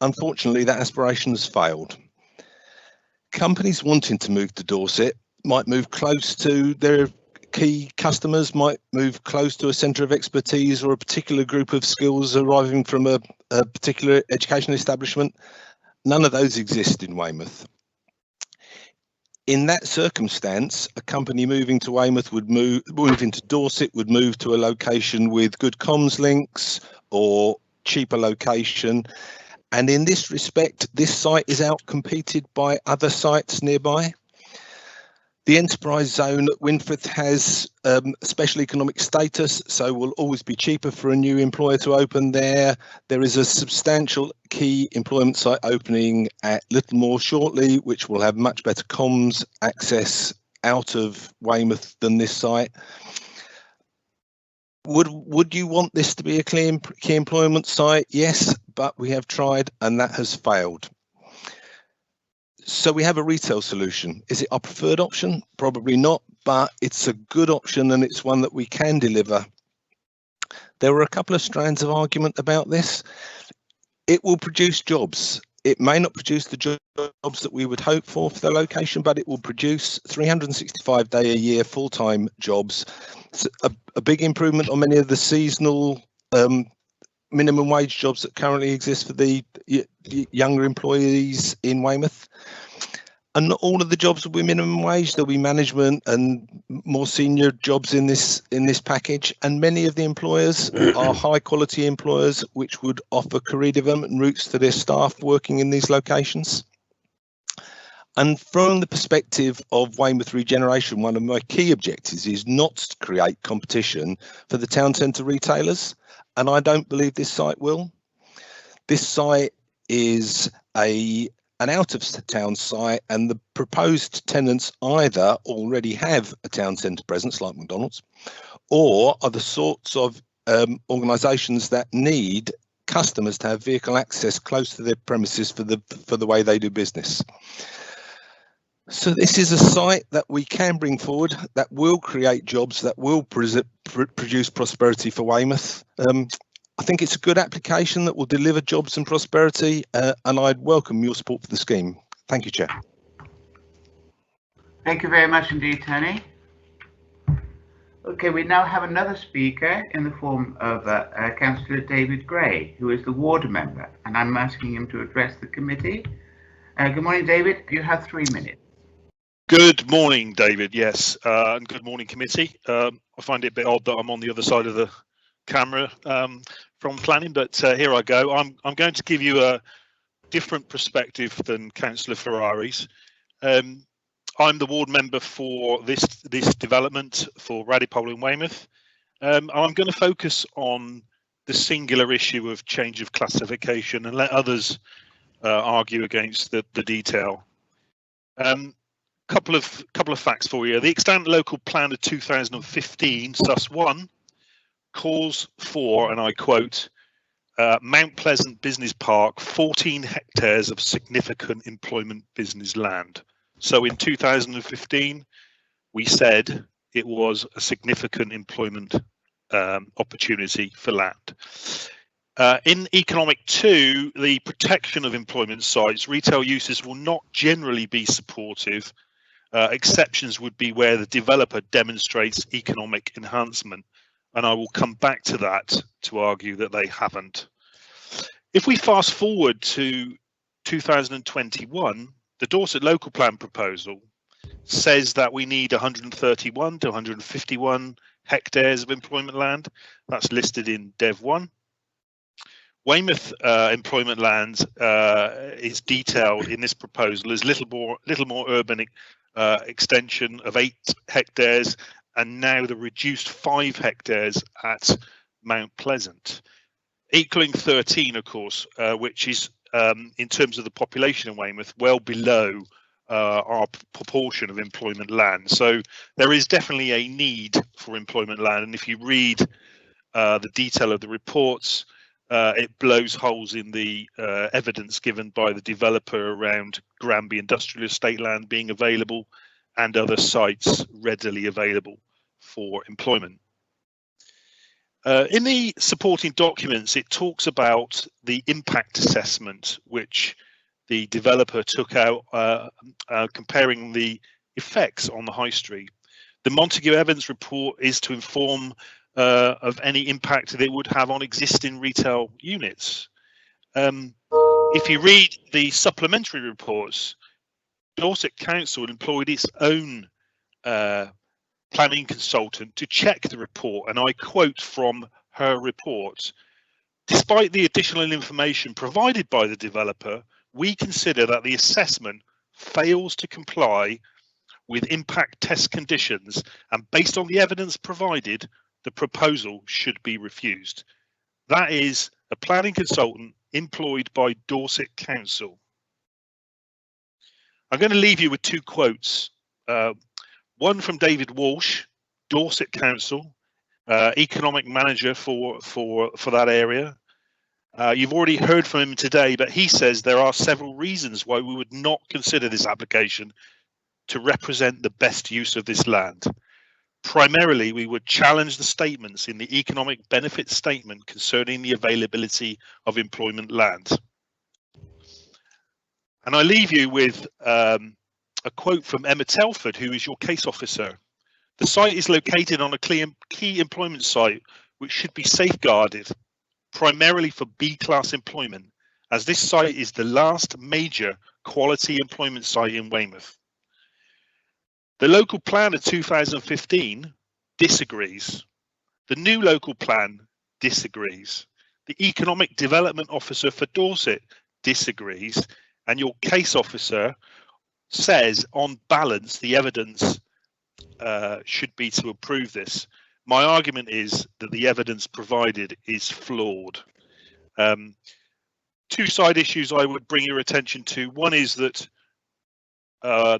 Unfortunately, that aspiration has failed. Companies wanting to move to Dorset might move close to their key customers, might move close to a centre of expertise or a particular group of skills arriving from a particular educational establishment, None of those exist in Weymouth. In that circumstance, a company moving to Weymouth would move into Dorset, would move to a location with good comms links or cheaper location. And in this respect, this site is outcompeted by other sites nearby. The enterprise zone at Winforth has special economic status, so will always be cheaper for a new employer to open there. There is a substantial key employment site opening at Littlemore shortly, which will have much better comms access out of Weymouth than this site. Would you want this to be a key employment site? Yes, but we have tried and that has failed. So we have a retail solution. Is it our preferred option? Probably not, but it's a good option and it's one that we can deliver. There were a couple of strands of argument about this. It will produce jobs. It may not produce the jobs that we would hope for the location, but it will produce 365-day-a-year full-time jobs. It's a big improvement on many of the seasonal minimum wage jobs that currently exist for the younger employees in Weymouth. And not all of the jobs will be minimum wage. There'll be management and more senior jobs in this package. And many of the employers are high quality employers which would offer career development routes to their staff working in these locations. And from the perspective of Weymouth regeneration, one of my key objectives is not to create competition for the town centre retailers. And I don't believe this site will. This site is an out of town site, and the proposed tenants either already have a town centre presence like McDonald's, or are the sorts of organisations that need customers to have vehicle access close to their premises for the way they do business. So this is a site that we can bring forward, that will create jobs, that will produce prosperity for Weymouth. I think it's a good application that will deliver jobs and prosperity, and I'd welcome your support for the scheme. Thank you, Chair. Thank you very much indeed, Tony. Okay, we now have another speaker in the form of Councillor David Gray, who is the ward member, and I'm asking him to address the committee. Good morning, David. You have 3 minutes. Good morning, David. Yes, and good morning, committee. I find it a bit odd that I'm on the other side of the camera from planning, but here I go. I'm going to give you a different perspective than Councillor Ferrari's. I'm the ward member for this development for Radipole in Weymouth. I'm going to focus on the singular issue of change of classification and let others argue against the detail. Couple of facts for you. The extant local plan of 2015, SUS 1, calls for, and I quote, Mount Pleasant Business Park, 14 hectares of significant employment business land. So in 2015, we said it was a significant employment opportunity for land. In Economic 2, the protection of employment sites, retail uses will not generally be supportive. Exceptions would be where the developer demonstrates economic enhancement, and I will come back to that to argue that they haven't. If we fast forward to 2021, the Dorset local plan proposal says that we need 131 to 151 hectares of employment land. That's listed in Dev 1. Weymouth employment land is detailed in this proposal as little more urban extension of 8 hectares, and now the reduced 5 hectares at Mount Pleasant, equaling 13, of course, which is in terms of the population in Weymouth well below our proportion of employment land. So there is definitely a need for employment land, and if you read the detail of the reports, it blows holes in the evidence given by the developer around Granby industrial estate land being available and other sites readily available for employment. In the supporting documents, it talks about the impact assessment which the developer took out comparing the effects on the high street. The Montague Evans report is to inform of any impact that it would have on existing retail units. If you read the supplementary reports, Dorset Council employed its own planning consultant to check the report, and I quote from her report: "Despite the additional information provided by the developer, we consider that the assessment fails to comply with impact test conditions, and based on the evidence provided, the proposal should be refused." That is a planning consultant employed by Dorset Council. I'm going to leave you with two quotes. One from David Walsh, Dorset Council, economic manager for that area. You've already heard from him today, but he says there are several reasons why we would not consider this application to represent the best use of this land. Primarily, we would challenge the statements in the economic benefit statement concerning the availability of employment land. And I leave you with a quote from Emma Telford, who is your case officer. "The site is located on a key employment site which should be safeguarded, primarily for B-class employment, as this site is the last major quality employment site in Weymouth. The local plan of 2015 disagrees. The new local plan disagrees. The economic development officer for Dorset disagrees, and your case officer says on balance the evidence should be to approve this. My argument is that the evidence provided is flawed." Two side issues I would bring your attention to. One is that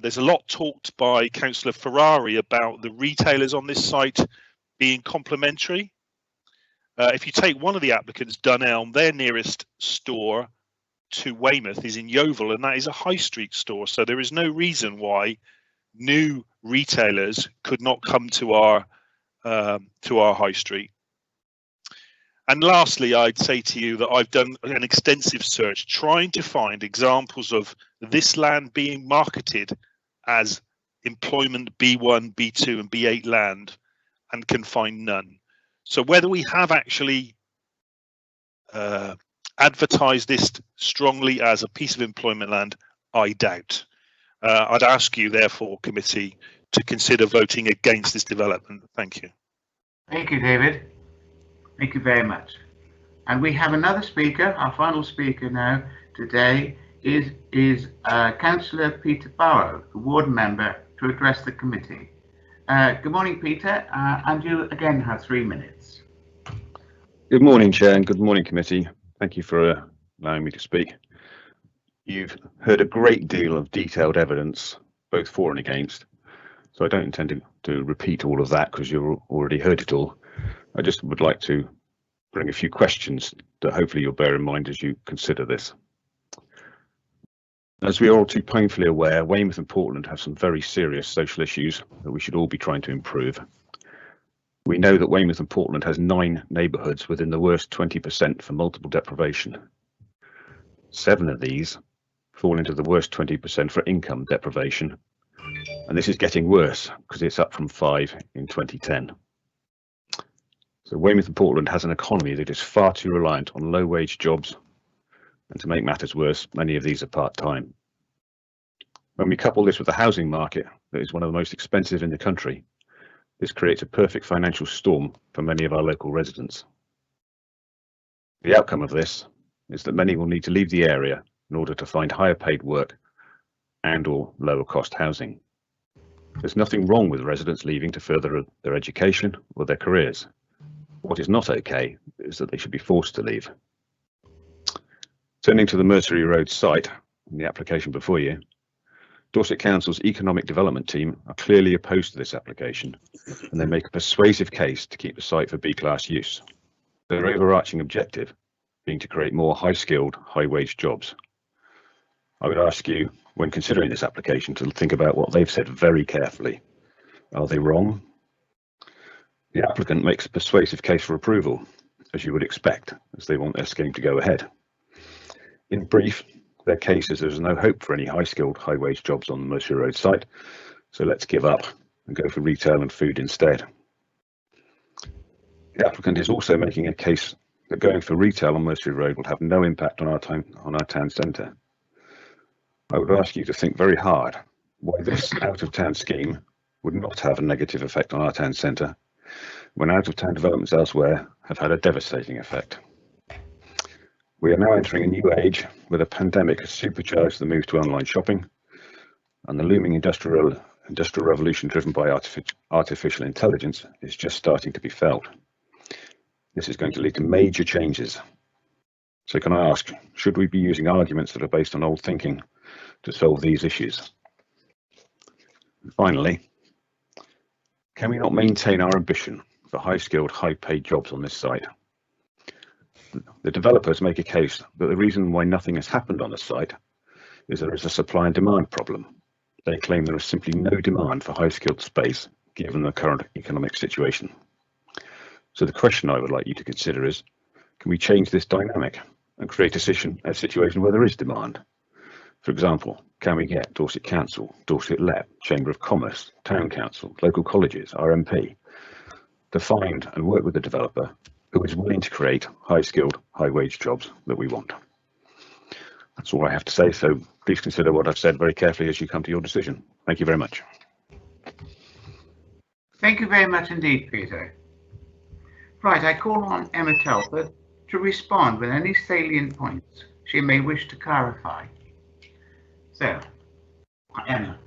there's a lot talked by Councillor Ferrari about the retailers on this site being complementary. If you take one of the applicants, Dunelm, their nearest store to Weymouth is in Yeovil, and that is a high street store. So there is no reason why new retailers could not come to our high street. And lastly, I'd say to you that I've done an extensive search trying to find examples of this land being marketed as employment B1, B2 and B8 land, and can find none. So whether we have actually advertised this strongly as a piece of employment land, I doubt. I'd ask you, therefore, committee, to consider voting against this development. Thank you. Thank you, David. Thank you very much. And we have another speaker. Our final speaker now today is Councillor Peter Barrow, the ward member, to address the committee. Good morning, Peter, and you again have 3 minutes. Good morning, Chair, and good morning, committee. Thank you for allowing me to speak. You've heard a great deal of detailed evidence, both for and against, so I don't intend to repeat all of that because you've already heard it all. I just would like to bring a few questions that hopefully you'll bear in mind as you consider this. As we are all too painfully aware, Weymouth and Portland have some very serious social issues that we should all be trying to improve. We know that Weymouth and Portland has 9 neighbourhoods within the worst 20% for multiple deprivation. 7 of these fall into the worst 20% for income deprivation, and this is getting worse because it's up from 5 in 2010. So Weymouth and Portland has an economy that is far too reliant on low-wage jobs, and to make matters worse, many of these are part-time. When we couple this with the housing market that is one of the most expensive in the country, this creates a perfect financial storm for many of our local residents. The outcome of this is that many will need to leave the area in order to find higher paid work and or lower cost housing. There's nothing wrong with residents leaving to further their education or their careers. What is not okay is that they should be forced to leave. Turning to the Mercery Road site and the application before you, Dorset Council's economic development team are clearly opposed to this application, and they make a persuasive case to keep the site for B-class use. Their overarching objective being to create more high-skilled, high-wage jobs. I would ask you, when considering this application, to think about what they've said very carefully. Are they wrong? The applicant makes a persuasive case for approval, as you would expect, as they want their scheme to go ahead. In brief, their case is there's no hope for any high-skilled, high-wage jobs on the Mercery Road site, so let's give up and go for retail and food instead. The applicant is also making a case that going for retail on Mercery Road will have no impact on our town centre. I would ask you to think very hard why this out-of-town scheme would not have a negative effect on our town centre, when out-of-town developments elsewhere have had a devastating effect. We are now entering a new age where the pandemic has supercharged the move to online shopping, and the looming industrial revolution driven by artificial intelligence is just starting to be felt. This is going to lead to major changes. So can I ask, should we be using arguments that are based on old thinking to solve these issues? And finally, can we not maintain our ambition for high-skilled, high-paid jobs on this site? The developers make a case that the reason why nothing has happened on the site is there is a supply and demand problem. They claim there is simply no demand for high-skilled space given the current economic situation. So the question I would like you to consider is, can we change this dynamic and create a situation where there is demand? For example, can we get Dorset Council, Dorset Let, Chamber of Commerce, Town Council, local colleges, our MP, to find and work with the developer who is willing to create high-skilled, high-wage jobs that we want? That's all I have to say, so please consider what I've said very carefully as you come to your decision. Thank you very much. Thank you very much indeed, Peter. Right, I call on Emma Telford to respond with any salient points she may wish to clarify. So, Emma.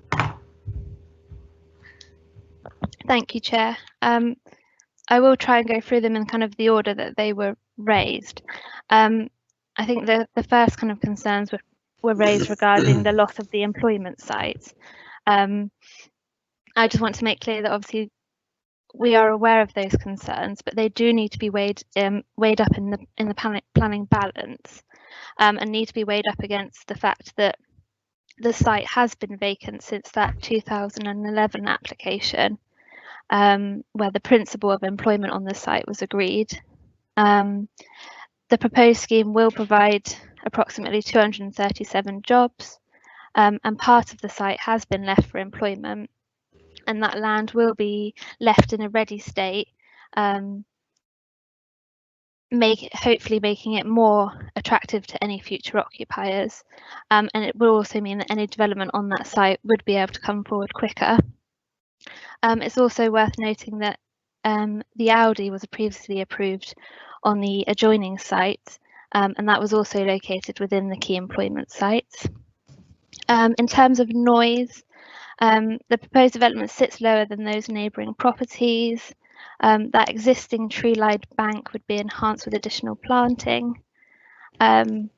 Thank you, Chair. I will try and go through them in kind of the order that they were raised. I think the first kind of concerns were raised regarding the loss of the employment sites. I just want to make clear that obviously we are aware of those concerns, but they do need to be weighed up in the planning balance, and need to be weighed up against the fact that the site has been vacant since that 2011 application, where the principle of employment on the site was agreed. The proposed scheme will provide approximately 237 jobs, and part of the site has been left for employment, and that land will be left in a ready state, hopefully making it more attractive to any future occupiers, and it will also mean that any development on that site would be able to come forward quicker. It's also worth noting that the Audi was previously approved on the adjoining site, and that was also located within the key employment sites. In terms of noise, the proposed development sits lower than those neighbouring properties. That existing tree-lined bank would be enhanced with additional planting. There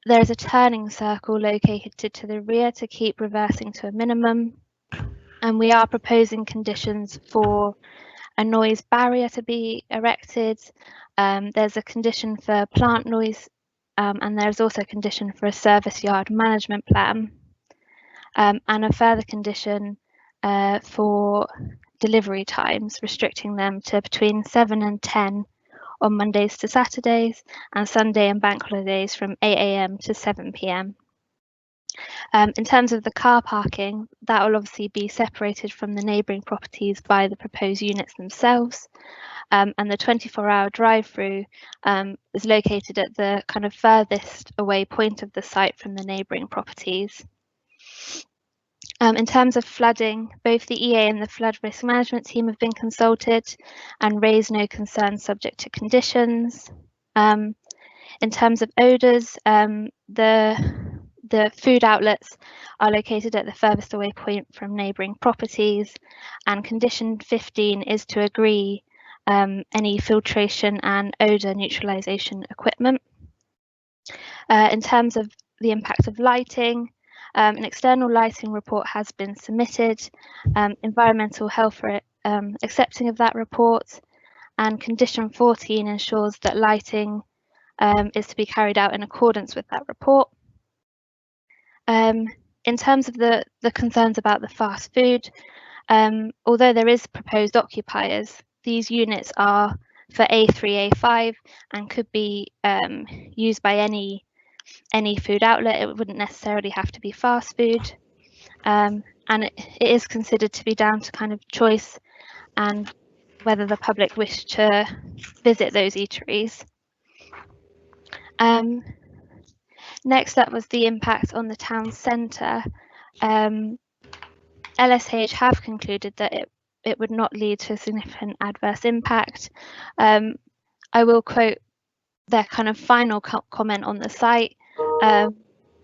is a turning circle located to the rear to keep reversing to a minimum. And we are proposing conditions for a noise barrier to be erected. There's a condition for plant noise, and there's also a condition for a service yard management plan, and a further condition for delivery times, restricting them to between 7 and 10 on Mondays to Saturdays, and Sunday and bank holidays from 8 AM to 7 PM. In terms of the car parking, that will obviously be separated from the neighbouring properties by the proposed units themselves, and the 24-hour drive-through is located at the kind of furthest away point of the site from the neighbouring properties. In terms of flooding, both the EA and the flood risk management team have been consulted and raised no concerns subject to conditions. In terms of odours, the food outlets are located at the furthest away point from neighbouring properties, and condition 15 is to agree any filtration and odour neutralisation equipment. In terms of the impact of lighting, an external lighting report has been submitted, environmental health for accepting of that report, and condition 14 ensures that lighting is to be carried out in accordance with that report. In terms of the concerns about the fast food, although there is proposed occupiers, these units are for A3, A5 and could be used by any food outlet. It wouldn't necessarily have to be fast food, and it is considered to be down to kind of choice and whether the public wish to visit those eateries. Next up was the impact on the town centre. LSH have concluded that it would not lead to a significant adverse impact. I will quote their kind of final comment on the site,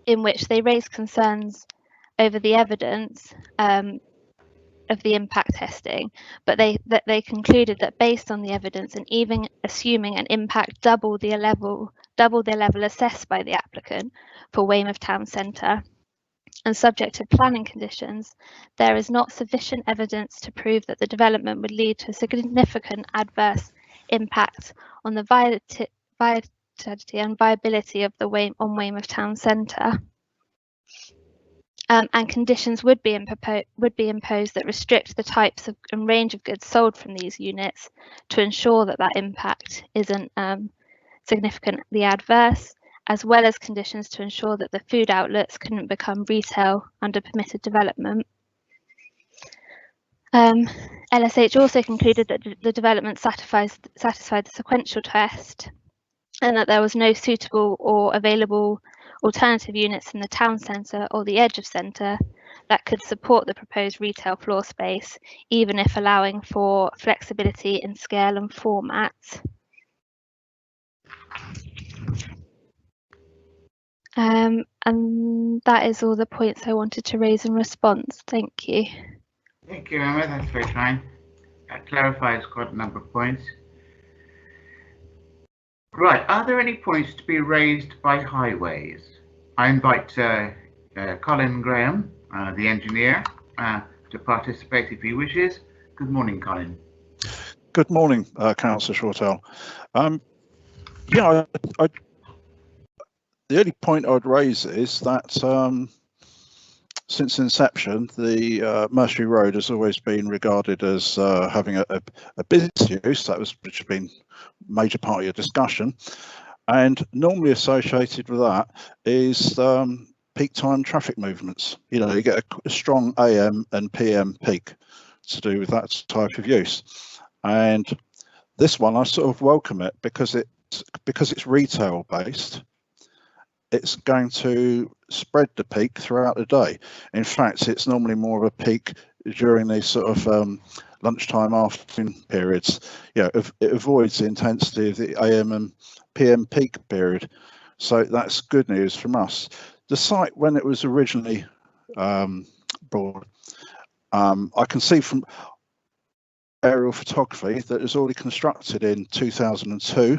in which they raised concerns over the evidence of the impact testing, but they concluded that based on the evidence and even assuming an impact double the level assessed by the applicant for Weymouth Town Centre and subject to planning conditions, there is not sufficient evidence to prove that the development would lead to a significant adverse impact on the vitality and viability of the Weymouth Town Centre. And conditions would be imposed that restrict the types of and range of goods sold from these units to ensure that that impact isn't significantly adverse, as well as conditions to ensure that the food outlets couldn't become retail under permitted development. LSH also concluded that the development satisfied the sequential test and that there was no suitable or available alternative units in the town centre or the edge of centre that could support the proposed retail floor space, even if allowing for flexibility in scale and format. And that is all the points I wanted to raise in response. Thank you. Thank you, Emma. That's very kind. That clarifies quite a number of points. Right, are there any points to be raised by highways? I invite Colin Graham, the engineer, to participate if he wishes. Good morning, Colin. Good morning, Councillor Shortell. Yeah, the only point I'd raise is that since inception, the Mercery Road has always been regarded as having a business use. Which has been a major part of your discussion, and normally associated with that is peak time traffic movements. You know, you get a strong AM and PM peak to do with that type of use, and this one I sort of welcome it because it's retail based. It's going to spread the peak throughout the day. In fact, it's normally more of a peak during these sort of lunchtime afternoon periods. Yeah, it avoids the intensity of the AM and PM peak period. So that's good news from us. The site, when it was originally brought, I can see from aerial photography that it was already constructed in 2002.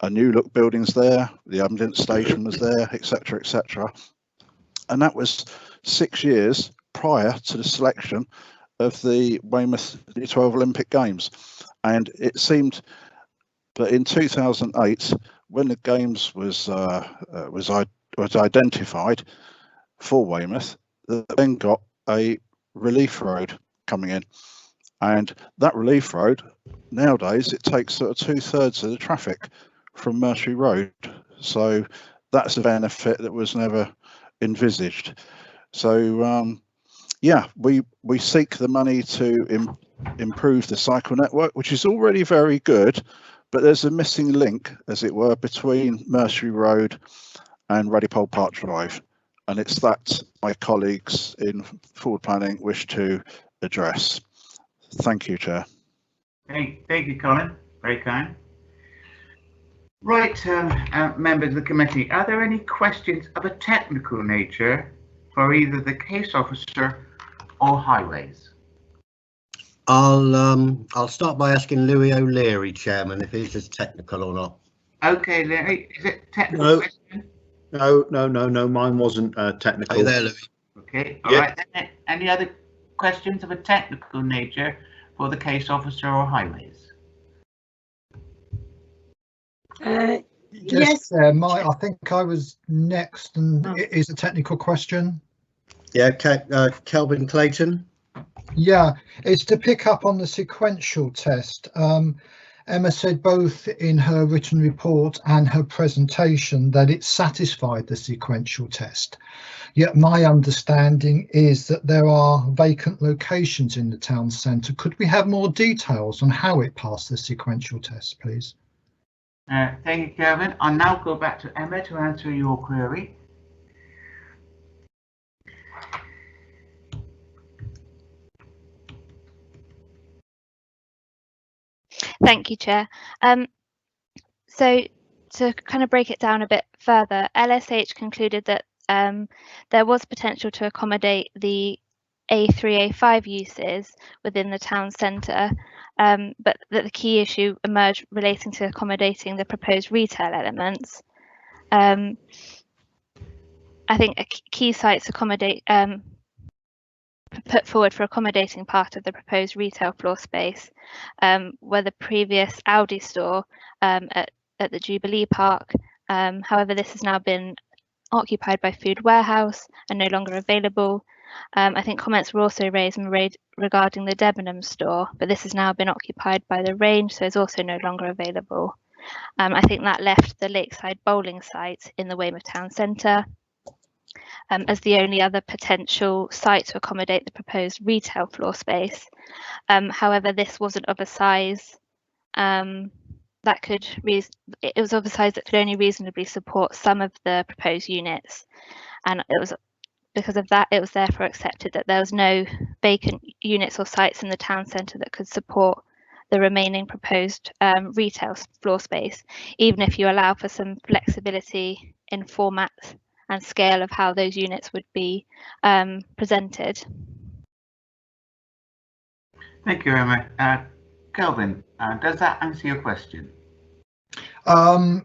A new look buildings there, the ambulance station was there, etc., etc. And that was 6 years prior to the selection of the Weymouth 12 Olympic Games. And it seemed that in 2008, when the Games was identified for Weymouth, they then got a relief road coming in. And that relief road, nowadays, it takes sort of 2/3 of the traffic from Mercery Road, so that's a benefit that was never envisaged. So yeah, we seek the money to improve the cycle network, which is already very good, but there's a missing link, as it were, between Mercery Road and Ruddypole Park Drive, and it's that my colleagues in forward planning wish to address. Thank you, Chair. Thank you, Colin. Very kind. Right, members of the committee, are there any questions of a technical nature for either the case officer or highways? I'll start by asking Louis O'Leary, Chairman, if he's as technical or not. Okay, Larry, is it technical question? No, mine wasn't technical. Are you there, Louis? Okay, all right. Then, any other questions of a technical nature for the case officer or highways? Yes, I think I was next, and it is a technical question. Yeah, Kelvin Clayton. Yeah, it's to pick up on the sequential test. Emma said both in her written report and her presentation that it satisfied the sequential test. Yet my understanding is that there are vacant locations in the town centre. Could we have more details on how it passed the sequential test, please? Thank you, Kevin. I'll now go back to Emma to answer your query. Thank you, Chair. So to kind of break it down a bit further, LSH concluded that there was potential to accommodate the A3, A5 uses within the town centre, but that the key issue emerged relating to accommodating the proposed retail elements. I think a key sites put forward for accommodating part of the proposed retail floor space were the previous Audi store at the Jubilee Park. However, this has now been occupied by Food Warehouse and no longer available. I think comments were also raised regarding the Debenham store, but this has now been occupied by the Range, so is also no longer available. I think that left the Lakeside bowling site in the Weymouth Town Centre as the only other potential site to accommodate the proposed retail floor space. However, this wasn't of a size that could only reasonably support some of the proposed units, and it was because of that it was therefore accepted that there was no vacant units or sites in the town centre that could support the remaining proposed retail floor space, even if you allow for some flexibility in format and scale of how those units would be presented. Thank you, Emma. Kelvin, does that answer your question? To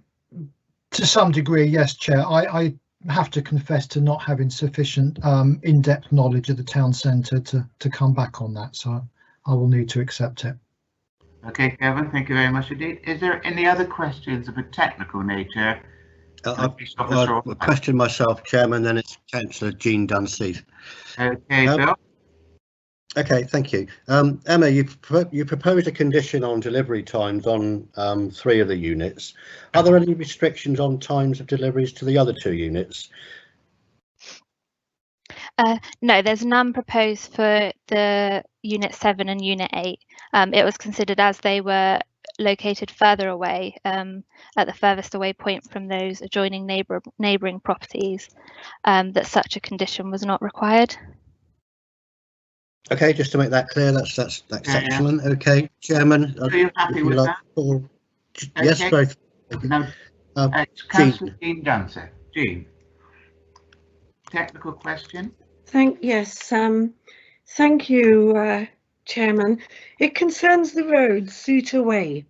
some degree, yes, Chair. I have to confess to not having sufficient in-depth knowledge of the town centre to come back on that, so I will need to accept it. Okay, Kevin, thank you very much indeed. Is there any other questions of a technical nature? I've a question myself, Chairman, then it's Councillor Jean Dunseith. Okay, Bill. Okay, thank you. Emma, you proposed a condition on delivery times on 3 of the units. Are there any restrictions on times of deliveries to the other 2 units? No, there's none proposed for the Unit 7 and Unit 8. It was considered as they were located further away, at the furthest away point from those adjoining neighbouring properties, that such a condition was not required. Okay, just to make that clear, that's excellent. Yeah. Okay, Chairman. Are you happy with that? Yes, okay. both. No, Councillor Jean Dancer. Jean, technical question. Thank you, Chairman. It concerns the road Suter Way.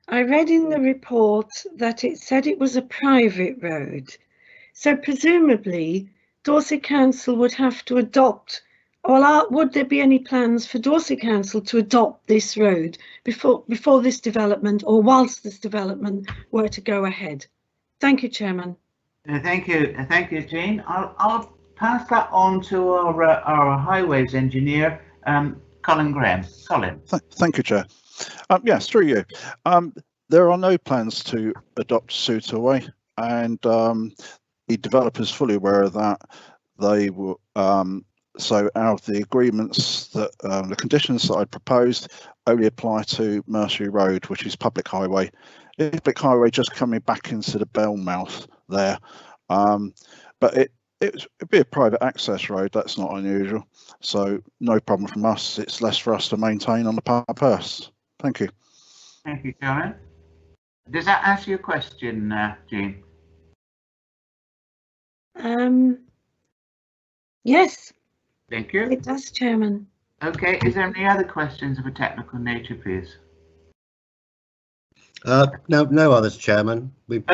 I read in the report that it said it was a private road, so presumably Dorset Council would have to adopt, or would there be any plans for Dorset Council to adopt this road before this development, or whilst this development were to go ahead? Thank you, Chairman. Thank you, Jean. I'll pass that on to our highways engineer, Colin Graham. Colin. Thank you, Chair. Yes, through you. There are no plans to adopt Suter Way, and the developer's fully aware of that. They will. So out of the agreements that the conditions that I proposed only apply to Mercery Road, which is public highway. It's public highway just coming back into the Bellmouth there, but it'd be a private access road. That's not unusual, so no problem from us. It's less for us to maintain on the purse. Thank you. Thank you, Colin. Does that answer your question, Jean? Yes. Thank you. It does, Chairman. Okay, is there any other questions of a technical nature, please? No others, Chairman. We've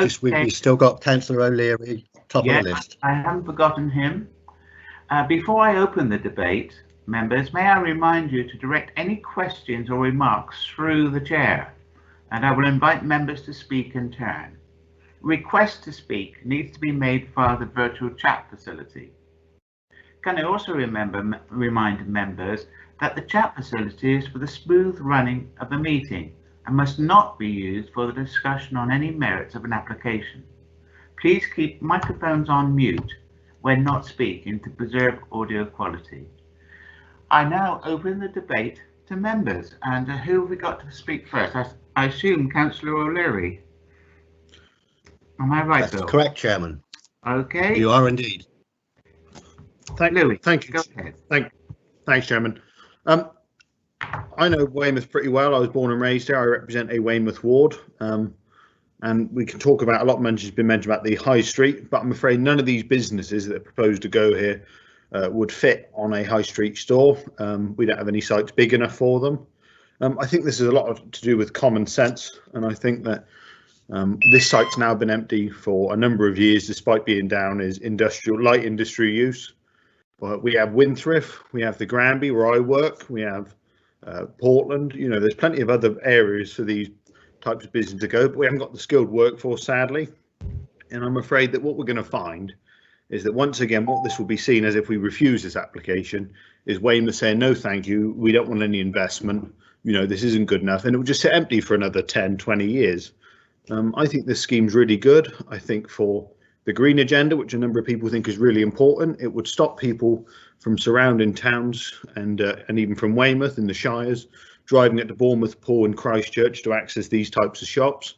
still got Councillor O'Leary top of the list. I haven't forgotten him. Before I open the debate, members, may I remind you to direct any questions or remarks through the chair, and I will invite members to speak in turn. Request to speak needs to be made via the virtual chat facility. Can I also remind members that the chat facility is for the smooth running of the meeting and must not be used for the discussion on any merits of an application. Please keep microphones on mute when not speaking to preserve audio quality. I now open the debate to members, and who have we got to speak first? I assume Councillor O'Leary. Am I right, That's Bill? correct, Chairman. Okay. You are indeed. Thank Louis, you. go ahead. Thanks, Chairman. I know Weymouth pretty well. I was born and raised here. I represent a Weymouth ward. And we can talk about a lot has been mentioned about the high street, but I'm afraid none of these businesses that are proposed to go here would fit on a high street store. We don't have any sites big enough for them. I think this is a lot to do with common sense, and I think that this site's now been empty for a number of years, despite being down as light industry use. But we have Winthrop, we have the Granby where I work, we have Portland. You know, there's plenty of other areas for these types of business to go, but we haven't got the skilled workforce, sadly. And I'm afraid that what we're going to find is that once again, what this will be seen as if we refuse this application is Weymouth saying, no, thank you, we don't want any investment, you know, this isn't good enough, and it will just sit empty for another 10, 20 years. I think this scheme's really good. I think for the green agenda, which a number of people think is really important, it would stop people from surrounding towns and even from Weymouth in the Shires driving it to Bournemouth, Poole and Christchurch to access these types of shops.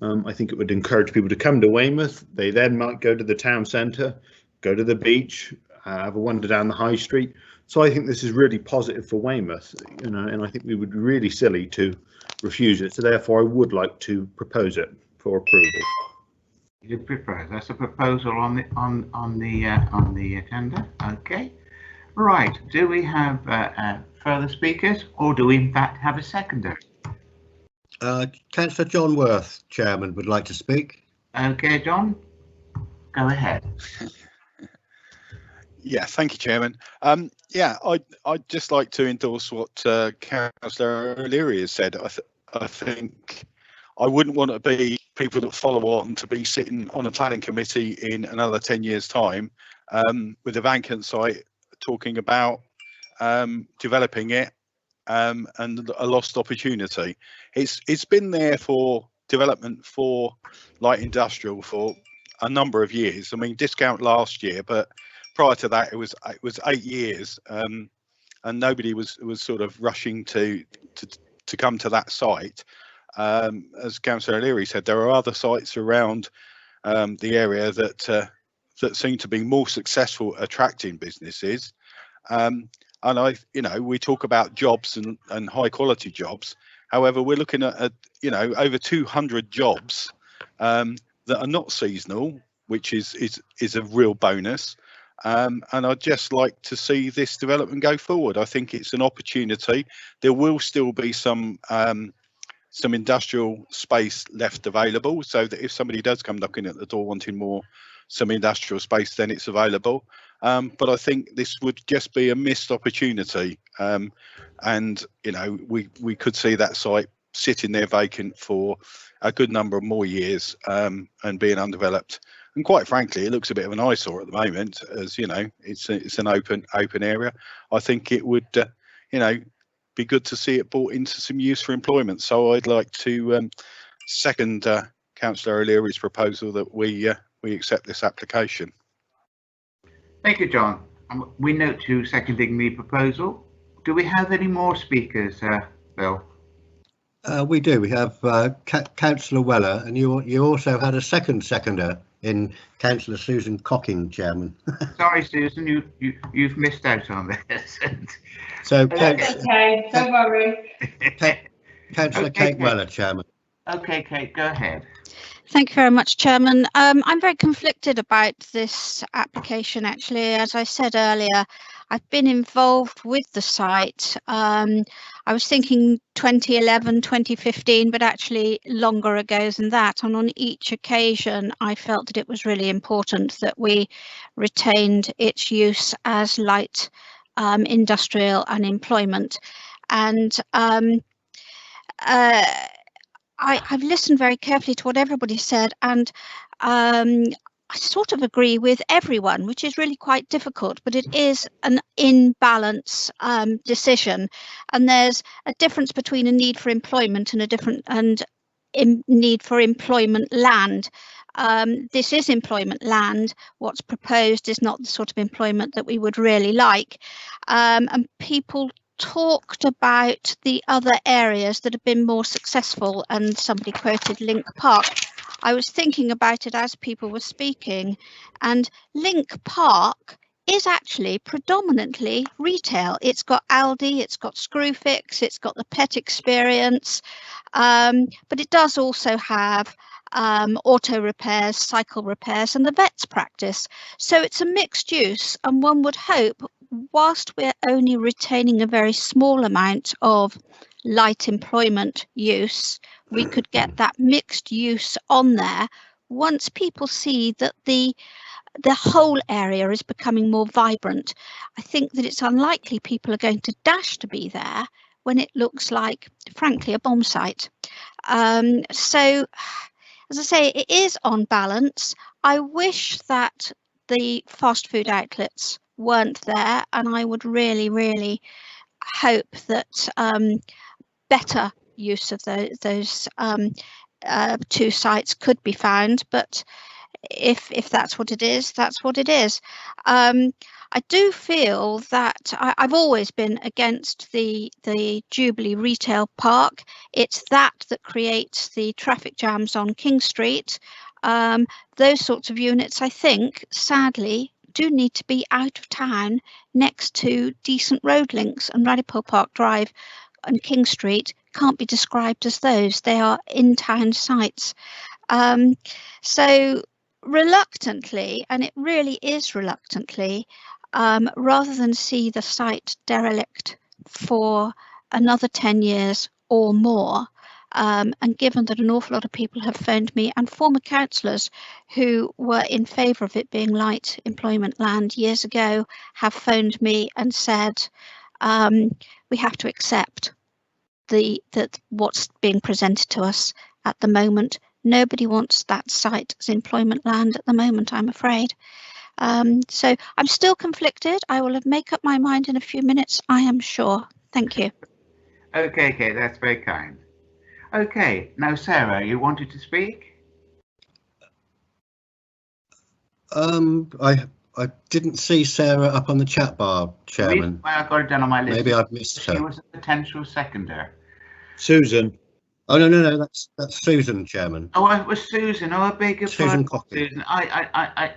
I think it would encourage people to come to Weymouth. They then might go to the town centre, go to the beach, have a wander down the high street. So I think this is really positive for Weymouth, you know, and I think we would be really silly to refuse it. So therefore, I would like to propose it for approval. You propose. That's a proposal on the agenda. Okay. Right. Do we have further speakers, or do we in fact have a seconder? Councillor John Worth, Chairman, would like to speak. Okay, John, go ahead. Yeah, thank you, Chairman. Yeah, I'd just like to endorse what Councillor O'Leary has said. I think I wouldn't want to be people that follow on to be sitting on a planning committee in another 10 years' time with a vacant site talking about developing it and a lost opportunity. It's been there for development for light industrial for a number of years. I mean, discount last year, but prior to that it was 8 years, and nobody was sort of rushing to come to that site. As Councillor O'Leary said, there are other sites around the area that seem to be more successful attracting businesses. And we talk about jobs and high quality jobs. However, we're looking at over 200 jobs that are not seasonal, which is a real bonus. And I'd just like to see this development go forward. I think it's an opportunity. There will still be some industrial space left available, so that if somebody does come knocking at the door wanting some industrial space, then it's available. But I think this would just be a missed opportunity, and we could see that site sitting there vacant for a good number of more years and being undeveloped. And quite frankly, it looks a bit of an eyesore at the moment, as you know, it's an open area. I think it would be good to see it brought into some use for employment. So I'd like to second Councillor O'Leary's proposal that we accept this application. Thank you, John. We note you seconding the proposal. Do we have any more speakers, Bill? We do. We have Councillor Weller, and you also had a seconder in Councillor Susan Cocking, Chairman. Sorry, Susan, you've missed out on this. So, okay, don't worry. Councillor Kate Weller, Chairman. Okay, Kate, go ahead. Thank you very much, Chairman. I'm very conflicted about this application, actually. As I said earlier, I've been involved with the site. I was thinking 2011, 2015, but actually longer ago than that. And on each occasion, I felt that it was really important that we retained its use as light industrial and employment. And I've listened very carefully to what everybody said, and I sort of agree with everyone, which is really quite difficult, but it is an in-balance decision, and there's a difference between a need for employment and need for employment land. This is employment land. What's proposed is not the sort of employment that we would really like, and people talked about the other areas that have been more successful, and somebody quoted Link Park. I was thinking about it as people were speaking, and Link Park is actually predominantly retail. It's got Aldi, it's got Screwfix, it's got the Pet Experience, but it does also have auto repairs, cycle repairs, and the vet's practice. So it's a mixed use, and one would hope, whilst we're only retaining a very small amount of light employment use, we could get that mixed use on there once people see that the whole area is becoming more vibrant. I think that it's unlikely people are going to dash to be there when it looks like, frankly, a bomb site. So, as I say, it is on balance. I wish that the fast food outlets weren't there, and I would really, really hope that better use of those two sites could be found. But if that's what it is, that's what it is. I do feel that I've always been against the Jubilee Retail Park. It's that creates the traffic jams on King Street. Those sorts of units, I think, sadly, do need to be out of town next to decent road links, and Radipole Park Drive and King Street can't be described as those. They are in-town sites. So reluctantly, and it really is reluctantly, rather than see the site derelict for another 10 years or more, and given that an awful lot of people have phoned me, and former councillors who were in favour of it being light employment land years ago have phoned me and said, we have to accept that what's being presented to us at the moment. Nobody wants that site as employment land at the moment, I'm afraid. So I'm still conflicted. I will make up my mind in a few minutes, I am sure. Thank you. Okay, that's very kind. Okay, now Sarah, you wanted to speak? I didn't see Sarah up on the chat bar, Chairman. Why I got it down on my list. Maybe I've missed her. She was a potential seconder. Susan. Oh no, that's Susan, Chairman. Oh, it was Susan. Oh, I beg your Susan pardon, Coffey. Susan. I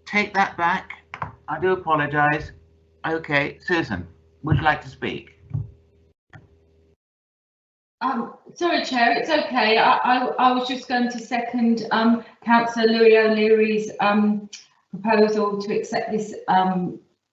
take that back. I do apologise. Okay, Susan, would you like to speak? Sorry, Chair, it's okay. I was just going to second Councillor Louis O'Leary's proposal to accept this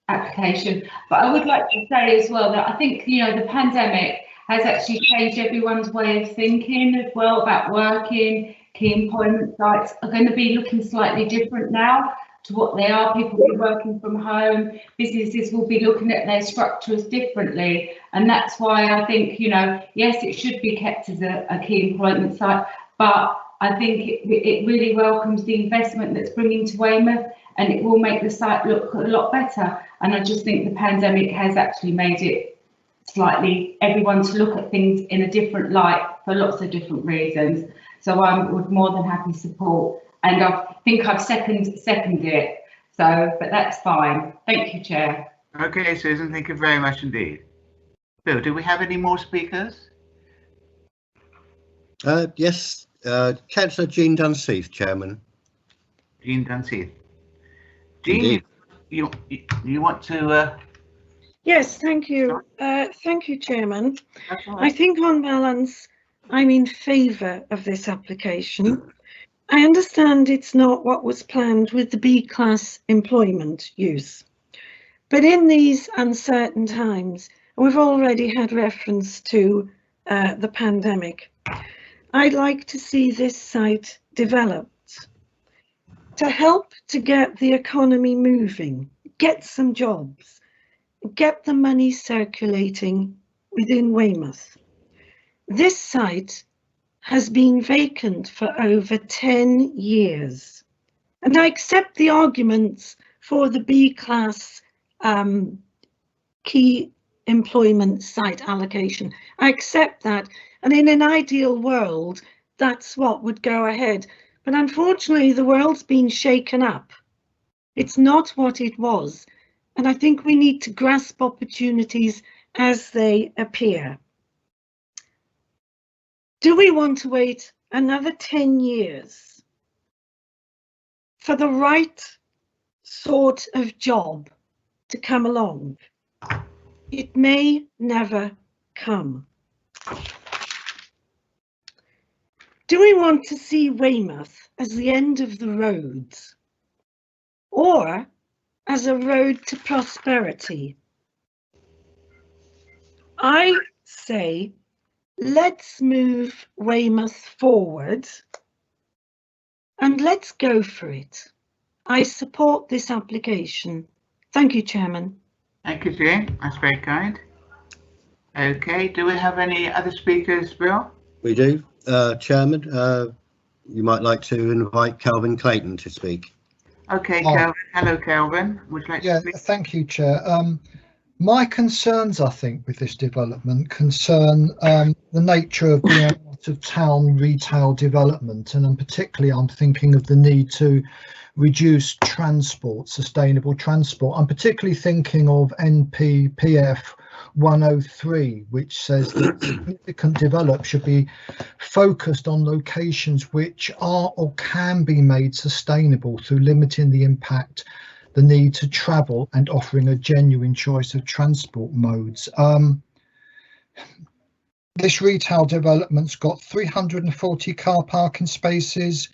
application. But I would like to say as well that I think, you know, the pandemic has actually changed everyone's way of thinking as well about working. Key employment sites are going to be looking slightly different now to what they are. People will be working from home. Businesses will be looking at their structures differently. And that's why I think, you know, yes, it should be kept as a key employment site, but I think it really welcomes the investment that's bringing to Weymouth, and it will make the site look a lot better. And I just think the pandemic has actually made it slightly everyone to look at things in a different light for lots of different reasons. So I would more than happy support, and I think I've seconded it. So, but that's fine. Thank you, Chair. Okay, Susan, thank you very much indeed. Bill, do we have any more speakers? Yes, Councillor Jean Dunseith, Chairman. Jean Dunseith. Jean, you want to? Yes, thank you. Thank you, Chairman. I think on balance, I'm in favour of this application. I understand it's not what was planned with the B-class employment use. But in these uncertain times, we've already had reference to the pandemic. I'd like to see this site developed to help to get the economy moving, get some jobs, get the money circulating within Weymouth. This site has been vacant for over 10 years. And I accept the arguments for the B-class key employment site allocation. I accept that. And in an ideal world, that's what would go ahead. But unfortunately, the world's been shaken up. It's not what it was. And I think we need to grasp opportunities as they appear. Do we want to wait another 10 years for the right sort of job to come along, it may never come. Do we want to see Weymouth as the end of the roads, or as a road to prosperity? I say, let's move Weymouth forward and let's go for it. I support this application. Thank you, Chairman. Thank you, Jane. That's very kind. Okay, do we have any other speakers, Bill? We do. Chairman, you might like to invite Kelvin Clayton to speak. Okay, Kelvin. Hello, Kelvin. Would you like to speak? Thank you, Chair. My concerns, I think, with this development concern the nature of being out of town retail development, and particularly I'm thinking of the need to reduce transport, sustainable transport. I'm particularly thinking of NPPF 103, which says that significant development should be focused on locations which are or can be made sustainable through limiting the impact, the need to travel, and offering a genuine choice of transport modes. This retail development's got 340 car parking spaces,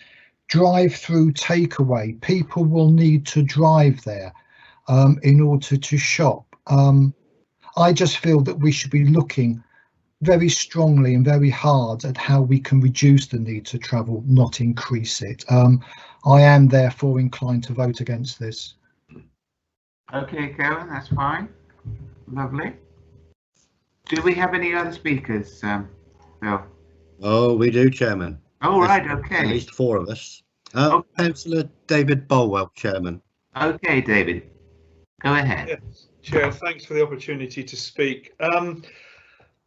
drive-through takeaway. People will need to drive there in order to shop. I just feel that we should be looking very strongly and very hard at how we can reduce the need to travel, not increase it. I am therefore inclined to vote against this. Okay, Karen, that's fine. Lovely. Do we have any other speakers, Bill? Oh, we do, Chairman. Oh, right, okay. At least 4 of us. Councillor David Bolwell, Chairman. Okay, David, go ahead. Yes, Chair, thanks for the opportunity to speak.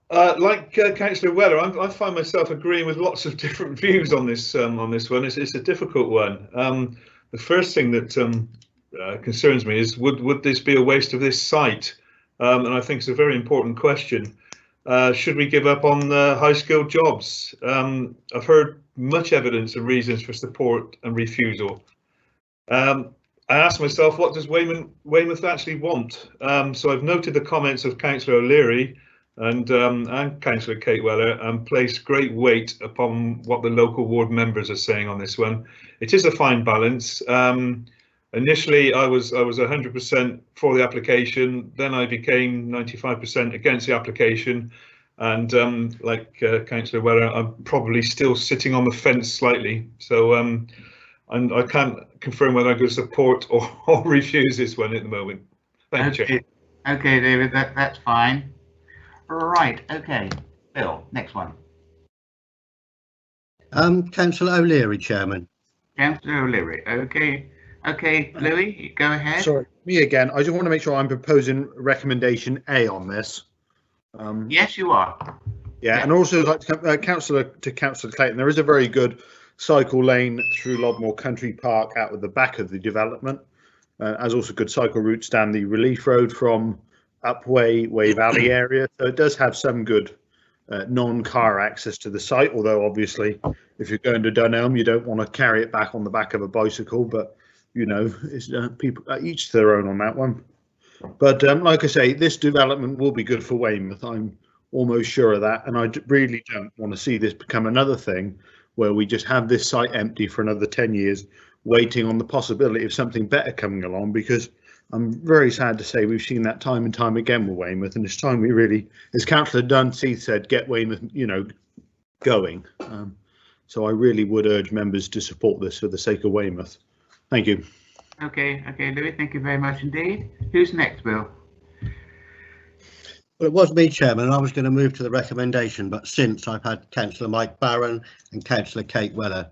Like Councillor Weller, I find myself agreeing with lots of different views on this one. It's a difficult one. The first thing that concerns me is would this be a waste of this site? And I think it's a very important question. Should we give up on high-skilled jobs? I've heard much evidence and reasons for support and refusal. I asked myself, what does Weymouth actually want? So I've noted the comments of Councillor O'Leary and Councillor Kate Weller, and placed great weight upon what the local ward members are saying on this one. It is a fine balance. Initially, I was 100% for the application. Then I became 95% against the application, and like Councillor Weller, I'm probably still sitting on the fence slightly. So and I can't confirm whether I'm going to support or refuse this one at the moment. Thank you, Chair. Okay, David, that's fine. Right. Okay, Bill, next one. Councillor O'Leary, Chairman. Councillor O'Leary. Okay. Okay, Louis, go ahead. Sorry, me again. I just want to make sure I'm proposing recommendation A on this. Yes, you are. Yeah, and also like Councillor Clayton, there is a very good cycle lane through Lodmore Country Park out at the back of the development, as also good cycle routes down the Relief Road from Way Valley area. So it does have some good non-car access to the site, although obviously if you're going to Dunelm, you don't want to carry it back on the back of a bicycle, but you know, it's people each to their own on that one. But like I say, this development will be good for Weymouth. I'm almost sure of that, and I really don't want to see this become another thing where we just have this site empty for another 10 years, waiting on the possibility of something better coming along, because I'm very sad to say we've seen that time and time again with Weymouth, and it's time we really, as Councillor Dunseith said, get Weymouth, you know, going. So I really would urge members to support this for the sake of Weymouth. Thank you. Okay, Louis, thank you very much indeed. Who's next, Bill? Well, it was me, Chairman. I was going to move to the recommendation, but since I've had Councillor Mike Barron and Councillor Kate Weller,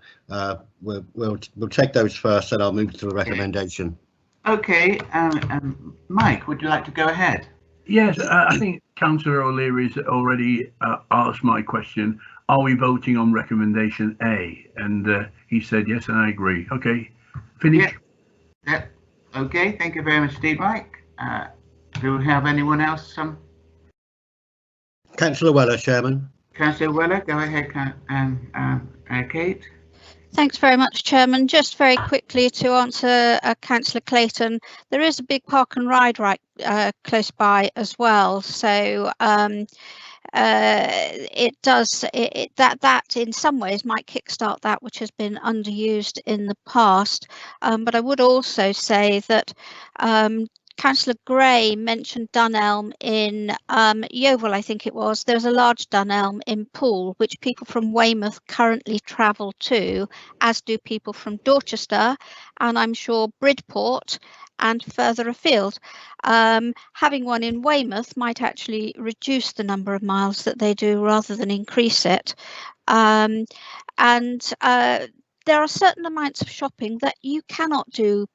we'll take those first, and I'll move to the recommendation. Okay, Mike, would you like to go ahead? Yes, I think Councillor O'Leary's already asked my question. Are we voting on recommendation A? And he said yes, and I agree. Okay, finish. Yeah. Okay, thank you very much, Steve. Mike. Do we have anyone else? Councillor Weller, Chairman. Councillor Weller, go ahead, Kate. Thanks very much, Chairman. Just very quickly to answer Councillor Clayton, there is a big park and ride right close by as well. So it does that in some ways might kickstart that which has been underused in the past. But I would also say that Councillor Gray mentioned Dunelm in Yeovil, I think it was. There's a large Dunelm in Poole, which people from Weymouth currently travel to, as do people from Dorchester, and I'm sure Bridport and further afield. Having one in Weymouth might actually reduce the number of miles that they do rather than increase it. There are certain amounts of shopping that you cannot do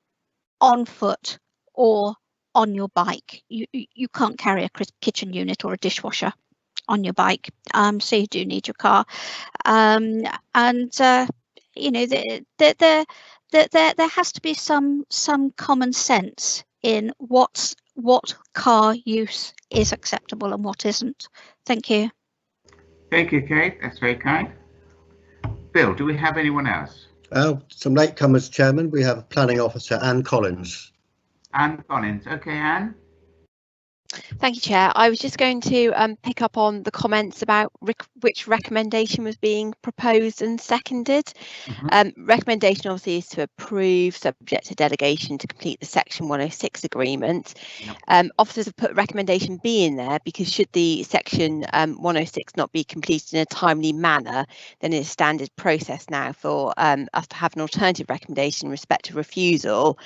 on foot or on your bike. You can't carry a kitchen unit or a dishwasher on your bike, so you do need your car. You know, there has to be some common sense in what car use is acceptable and what isn't. Thank you. Thank you, Kate. That's very kind. Bill, do we have anyone else? Some latecomers, Chairman. We have Planning Officer Anne Collins. Anne Collins. Okay, Anne. Thank you, Chair. I was just going to pick up on the comments about which recommendation was being proposed and seconded. Recommendation obviously is to approve, subject to delegation to complete the Section 106 agreement. Officers have put recommendation B in there because should the Section 106 not be completed in a timely manner, then it's standard process now for us to have an alternative recommendation in respect of refusal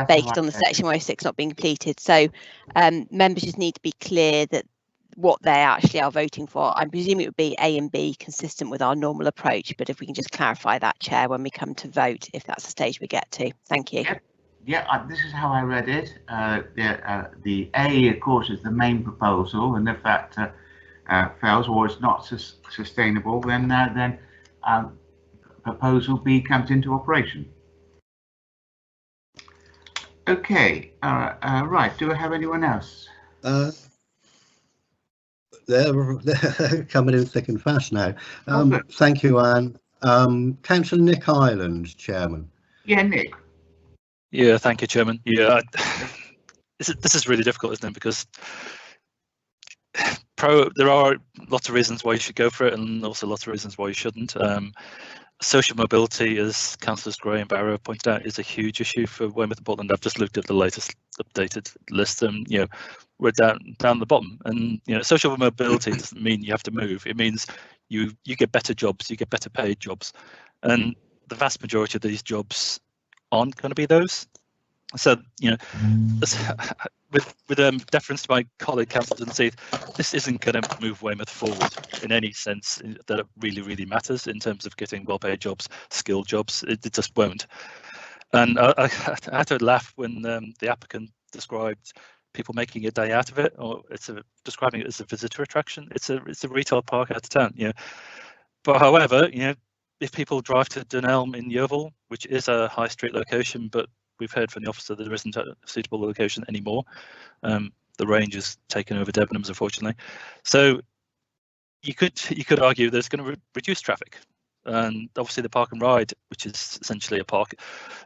based on the Section 106 not being completed. So members just need to be clear that what they actually are voting for. I presume it would be A and B, consistent with our normal approach, but if we can just clarify that, Chair, when we come to vote, if that's the stage we get to. Thank you. Yeah, this is how I read it. The A, of course, is the main proposal, and if that fails or is not sustainable, then proposal B comes into operation. Okay, right. Do we have anyone else? They're coming in thick and fast now. Okay. Thank you, Anne. Councillor Nick Ireland, Chairman. Yeah, Nick. Yeah, thank you, Chairman. Yeah, this is really difficult, isn't it? Because there are lots of reasons why you should go for it, and also lots of reasons why you shouldn't. Social mobility, as Councillors Gray and Barrow pointed out, is a huge issue for Weymouth and Portland. I've just looked at the latest updated list, and you know, we're down the bottom. And you know, social mobility doesn't mean you have to move. It means you get better jobs, you get better paid jobs, and the vast majority of these jobs aren't going to be those. So you know, with deference to my colleague Councillor Dunseith, this isn't going to move Weymouth forward in any sense that it really matters in terms of getting well-paid jobs, skilled jobs. It just won't. And I had to laugh when the applicant described people making a day out of it, or describing it as a visitor attraction. It's a retail park out of town, you know. But however, you know, if people drive to Dunelm in Yeovil, which is a high street location, but we've heard from the officer that there isn't a suitable location anymore. The range is taken over Debenhams, unfortunately. So you could argue that it's going to reduce traffic, and obviously the park and ride, which is essentially a park,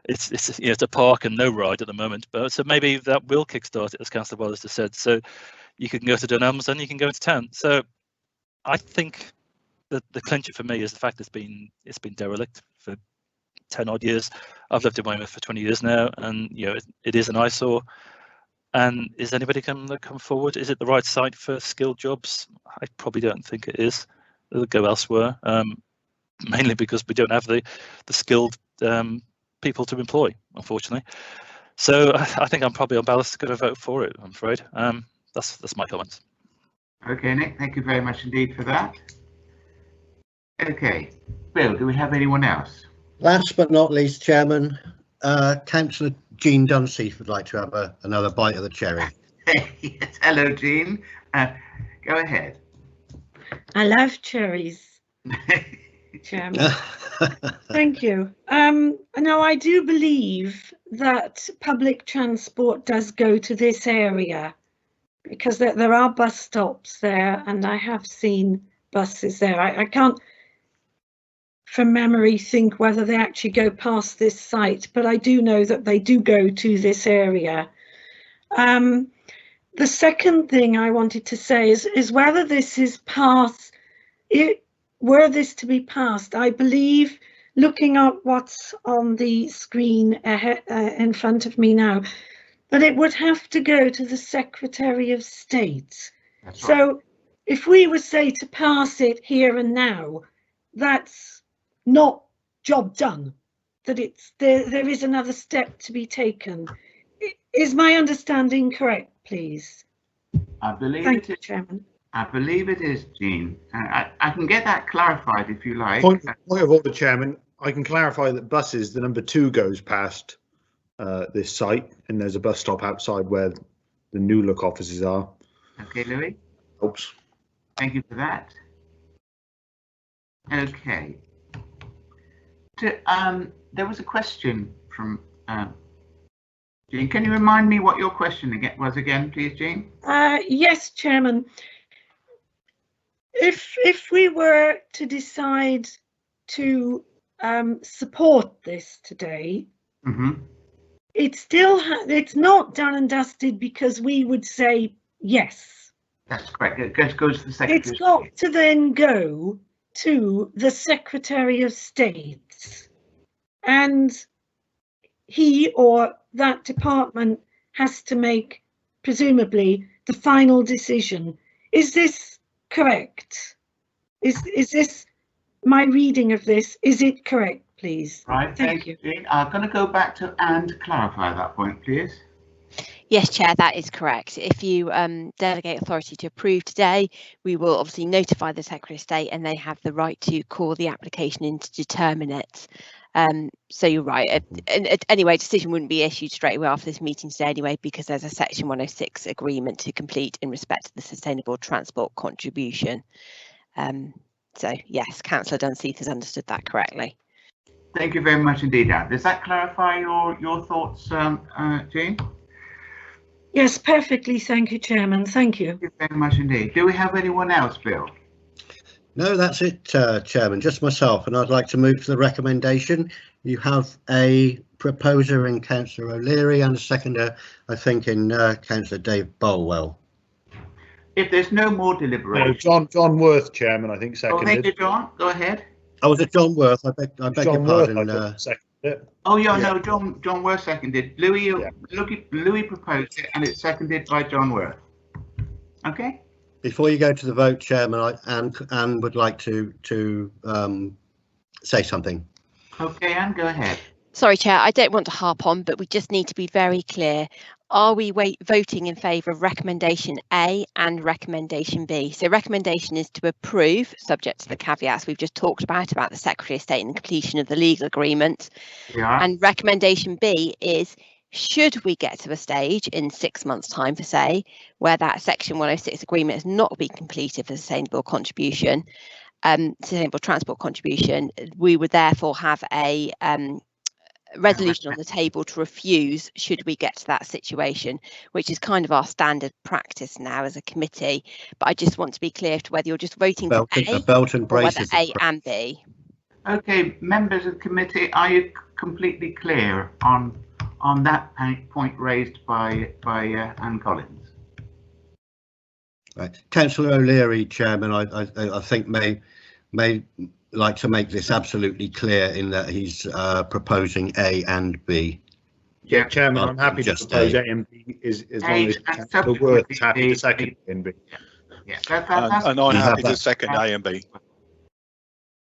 it's a park and no ride at the moment. But so maybe that will kickstart it, as Councillor Wallace has said. So you can go to Dunelms and you can go into town. So I think that the clincher for me is the fact it's been derelict for 10 odd years. I've lived in Weymouth for 20 years now, and you know it is an eyesore. And is anybody going to come forward? Is it the right site for skilled jobs? I probably don't think it is. It'll go elsewhere, mainly because we don't have the skilled people to employ, unfortunately. So I think I'm probably on balance going to vote for it, I'm afraid. That's my comments. Okay, Nick, thank you very much indeed for that. Okay, Bill, do we have anyone else? Last but not least, Chairman, Councillor Jean Dunseith would like to have another bite of the cherry. Yes, hello, Jean. Go ahead. I love cherries, Chairman. Thank you. No, I do believe that public transport does go to this area because there are bus stops there, and I have seen buses there. I can't from memory think whether they actually go past this site, but I do know that they do go to this area. The second thing I wanted to say is whether this is passed, were this to be passed, I believe, looking at what's on the screen in front of me now, that it would have to go to the Secretary of State. That's So right. if we were, say, to pass it here and now, that's not job done, that there is another step to be taken. Is my understanding correct, please? I believe Thank it you, is. Chairman. I believe it is, Jean. I can get that clarified if you like. Point of order, Chairman. I can clarify that buses, the number 2 goes past this site, and there's a bus stop outside where the New Look offices are. Okay, Louis. Oops. Thank you for that. Okay. There was a question from Jean. Can you remind me what your question was again, please, Jean? Yes, Chairman. If we were to decide to support this today, it's not done and dusted because we would say yes. That's correct. It goes to the Secretary. It's got to then go to the Secretary of State, and he or that department has to make, presumably, the final decision. Is this correct? Is this my reading of this? Is it correct, please? Right, thank you, Jean. I'm going to go back to Anne to clarify that point, please. Yes, Chair, that is correct. If you delegate authority to approve today, we will obviously notify the Secretary of State and they have the right to call the application in to determine it. So you're right. Anyway, decision wouldn't be issued straight away after this meeting today anyway, because there's a Section 106 agreement to complete in respect to the sustainable transport contribution. So yes, Councillor Dunseith has understood that correctly. Thank you very much indeed, Anne. Does that clarify your thoughts, Jean? Yes, perfectly. Thank you, Chairman. Thank you. Thank you very much indeed. Do we have anyone else, Bill? No, that's it, Chairman, just myself, and I'd like to move to the recommendation. You have a proposer in Councillor O'Leary and a seconder, I think, in Councillor Dave Bolwell. If there's no more deliberation. No, John Worth, Chairman, I think, seconded. Oh, thank you, John. Go ahead. Oh, was it John Worth? I beg your pardon. Oh, yeah, no, John Worth seconded. Louis proposed it, and it's seconded by John Worth. Okay. Before you go to the vote, Chairman, Anne would like to say something. Okay, Anne, go ahead. Sorry, Chair, I don't want to harp on, but we just need to be very clear. Are we voting in favour of recommendation A and recommendation B? So recommendation is to approve, subject to the caveats we've just talked about the Secretary of State and the completion of the legal agreement. Yeah. And recommendation B is, should we get to a stage in 6 months' time, for say, where that Section 106 agreement has not been completed for sustainable contribution, sustainable transport contribution, we would therefore have a resolution on the table to refuse should we get to that situation, which is kind of our standard practice now as a committee. But I just want to be clear to whether you're just voting for A or whether A and B. Okay, members of the committee, are you completely clear on that point raised by Anne Collins? Right, Councillor O'Leary, Chairman, I think may like to make this absolutely clear in that he's proposing A and B. Yeah, Chairman, I'm happy to propose A and B as long as Councillor Worth is happy to second A and B. Yeah, and I'm happy to second A and B.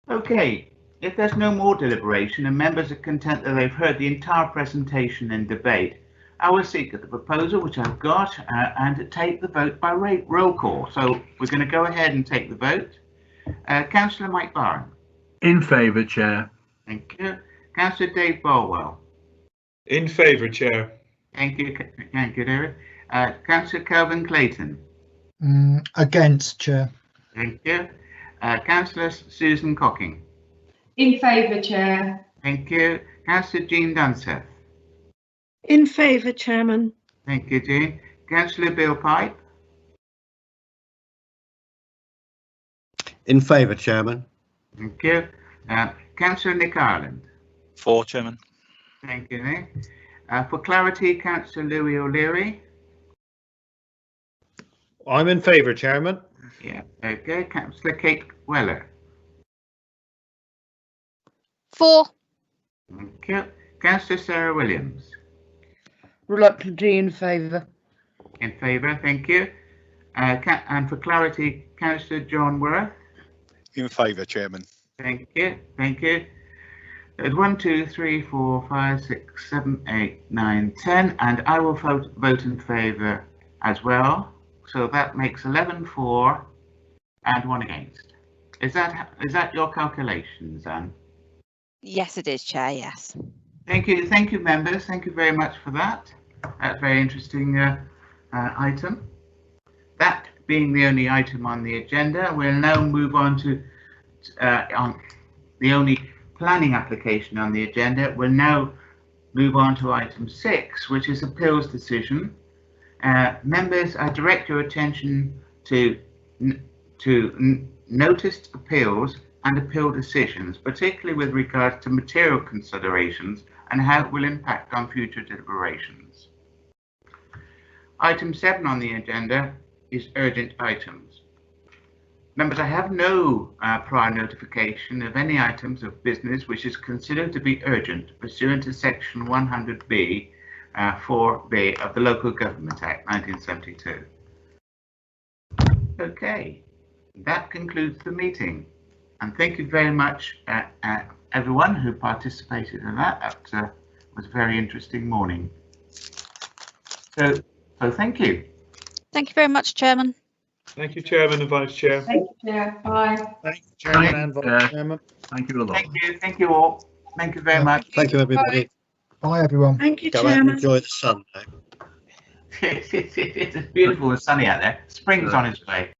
Okay, if there's no more deliberation and members are content that they've heard the entire presentation and debate, I will seek the proposal, which I've got, and take the vote by roll call. So we're going to go ahead and take the vote. Councillor Mike Barron. In favour, Chair. Thank you. Councillor Dave Bolwell. In favour, Chair. Thank you, David. Councillor Kelvin Clayton. Against, Chair. Thank you. Councillor Susan Cocking. In favour, Chair. Thank you. Councillor Jean Dunseth. In favour, Chairman. Thank you, Jean. Councillor Bill Pipe. In favour, Chairman. Thank you. Councillor Nick Ireland. For, Chairman. Thank you, Nick. For clarity, Councillor Louis O'Leary. I'm in favour, Chairman. Yeah, okay. Councillor Kate Weller. For. Thank you. Councillor Sarah Williams. Reluctantly in favour. In favour, thank you. And for clarity, Councillor John Worth. In favour, Chairman. Thank you, thank you. There's 1, 2, 3, 4, 5, 6, 7, 8, 9, 10, and I will vote in favour as well. So that makes 11 for and 1 against. Is that your calculations, Anne? Yes, it is, Chair. Yes. Thank you, members. Thank you very much for that. That's a very interesting item. That being the only item on the agenda, we'll now move on to on the only planning application on the agenda. We'll now move on to item 6, which is appeals decision. Members, I direct your attention to noticed appeals and appeal decisions, particularly with regards to material considerations and how it will impact on future deliberations. Item 7 on the agenda is urgent items. Members, I have no prior notification of any items of business which is considered to be urgent pursuant to section 100B 4B of the Local Government Act 1972. Okay, that concludes the meeting. And thank you very much, everyone who participated in that. That was a very interesting morning. So thank you. Thank you very much, Chairman. Thank you, Chairman and Vice Chair. Thank you, Chair. Bye. Thank you, Chairman and Vice Chairman. Thank you a lot. Thank you all. Thank you very much. Thank you, everybody. Bye, everyone. Thank you, Go out and Chairman. enjoy the sun now. It's beautiful and sunny out there. Spring's on its way.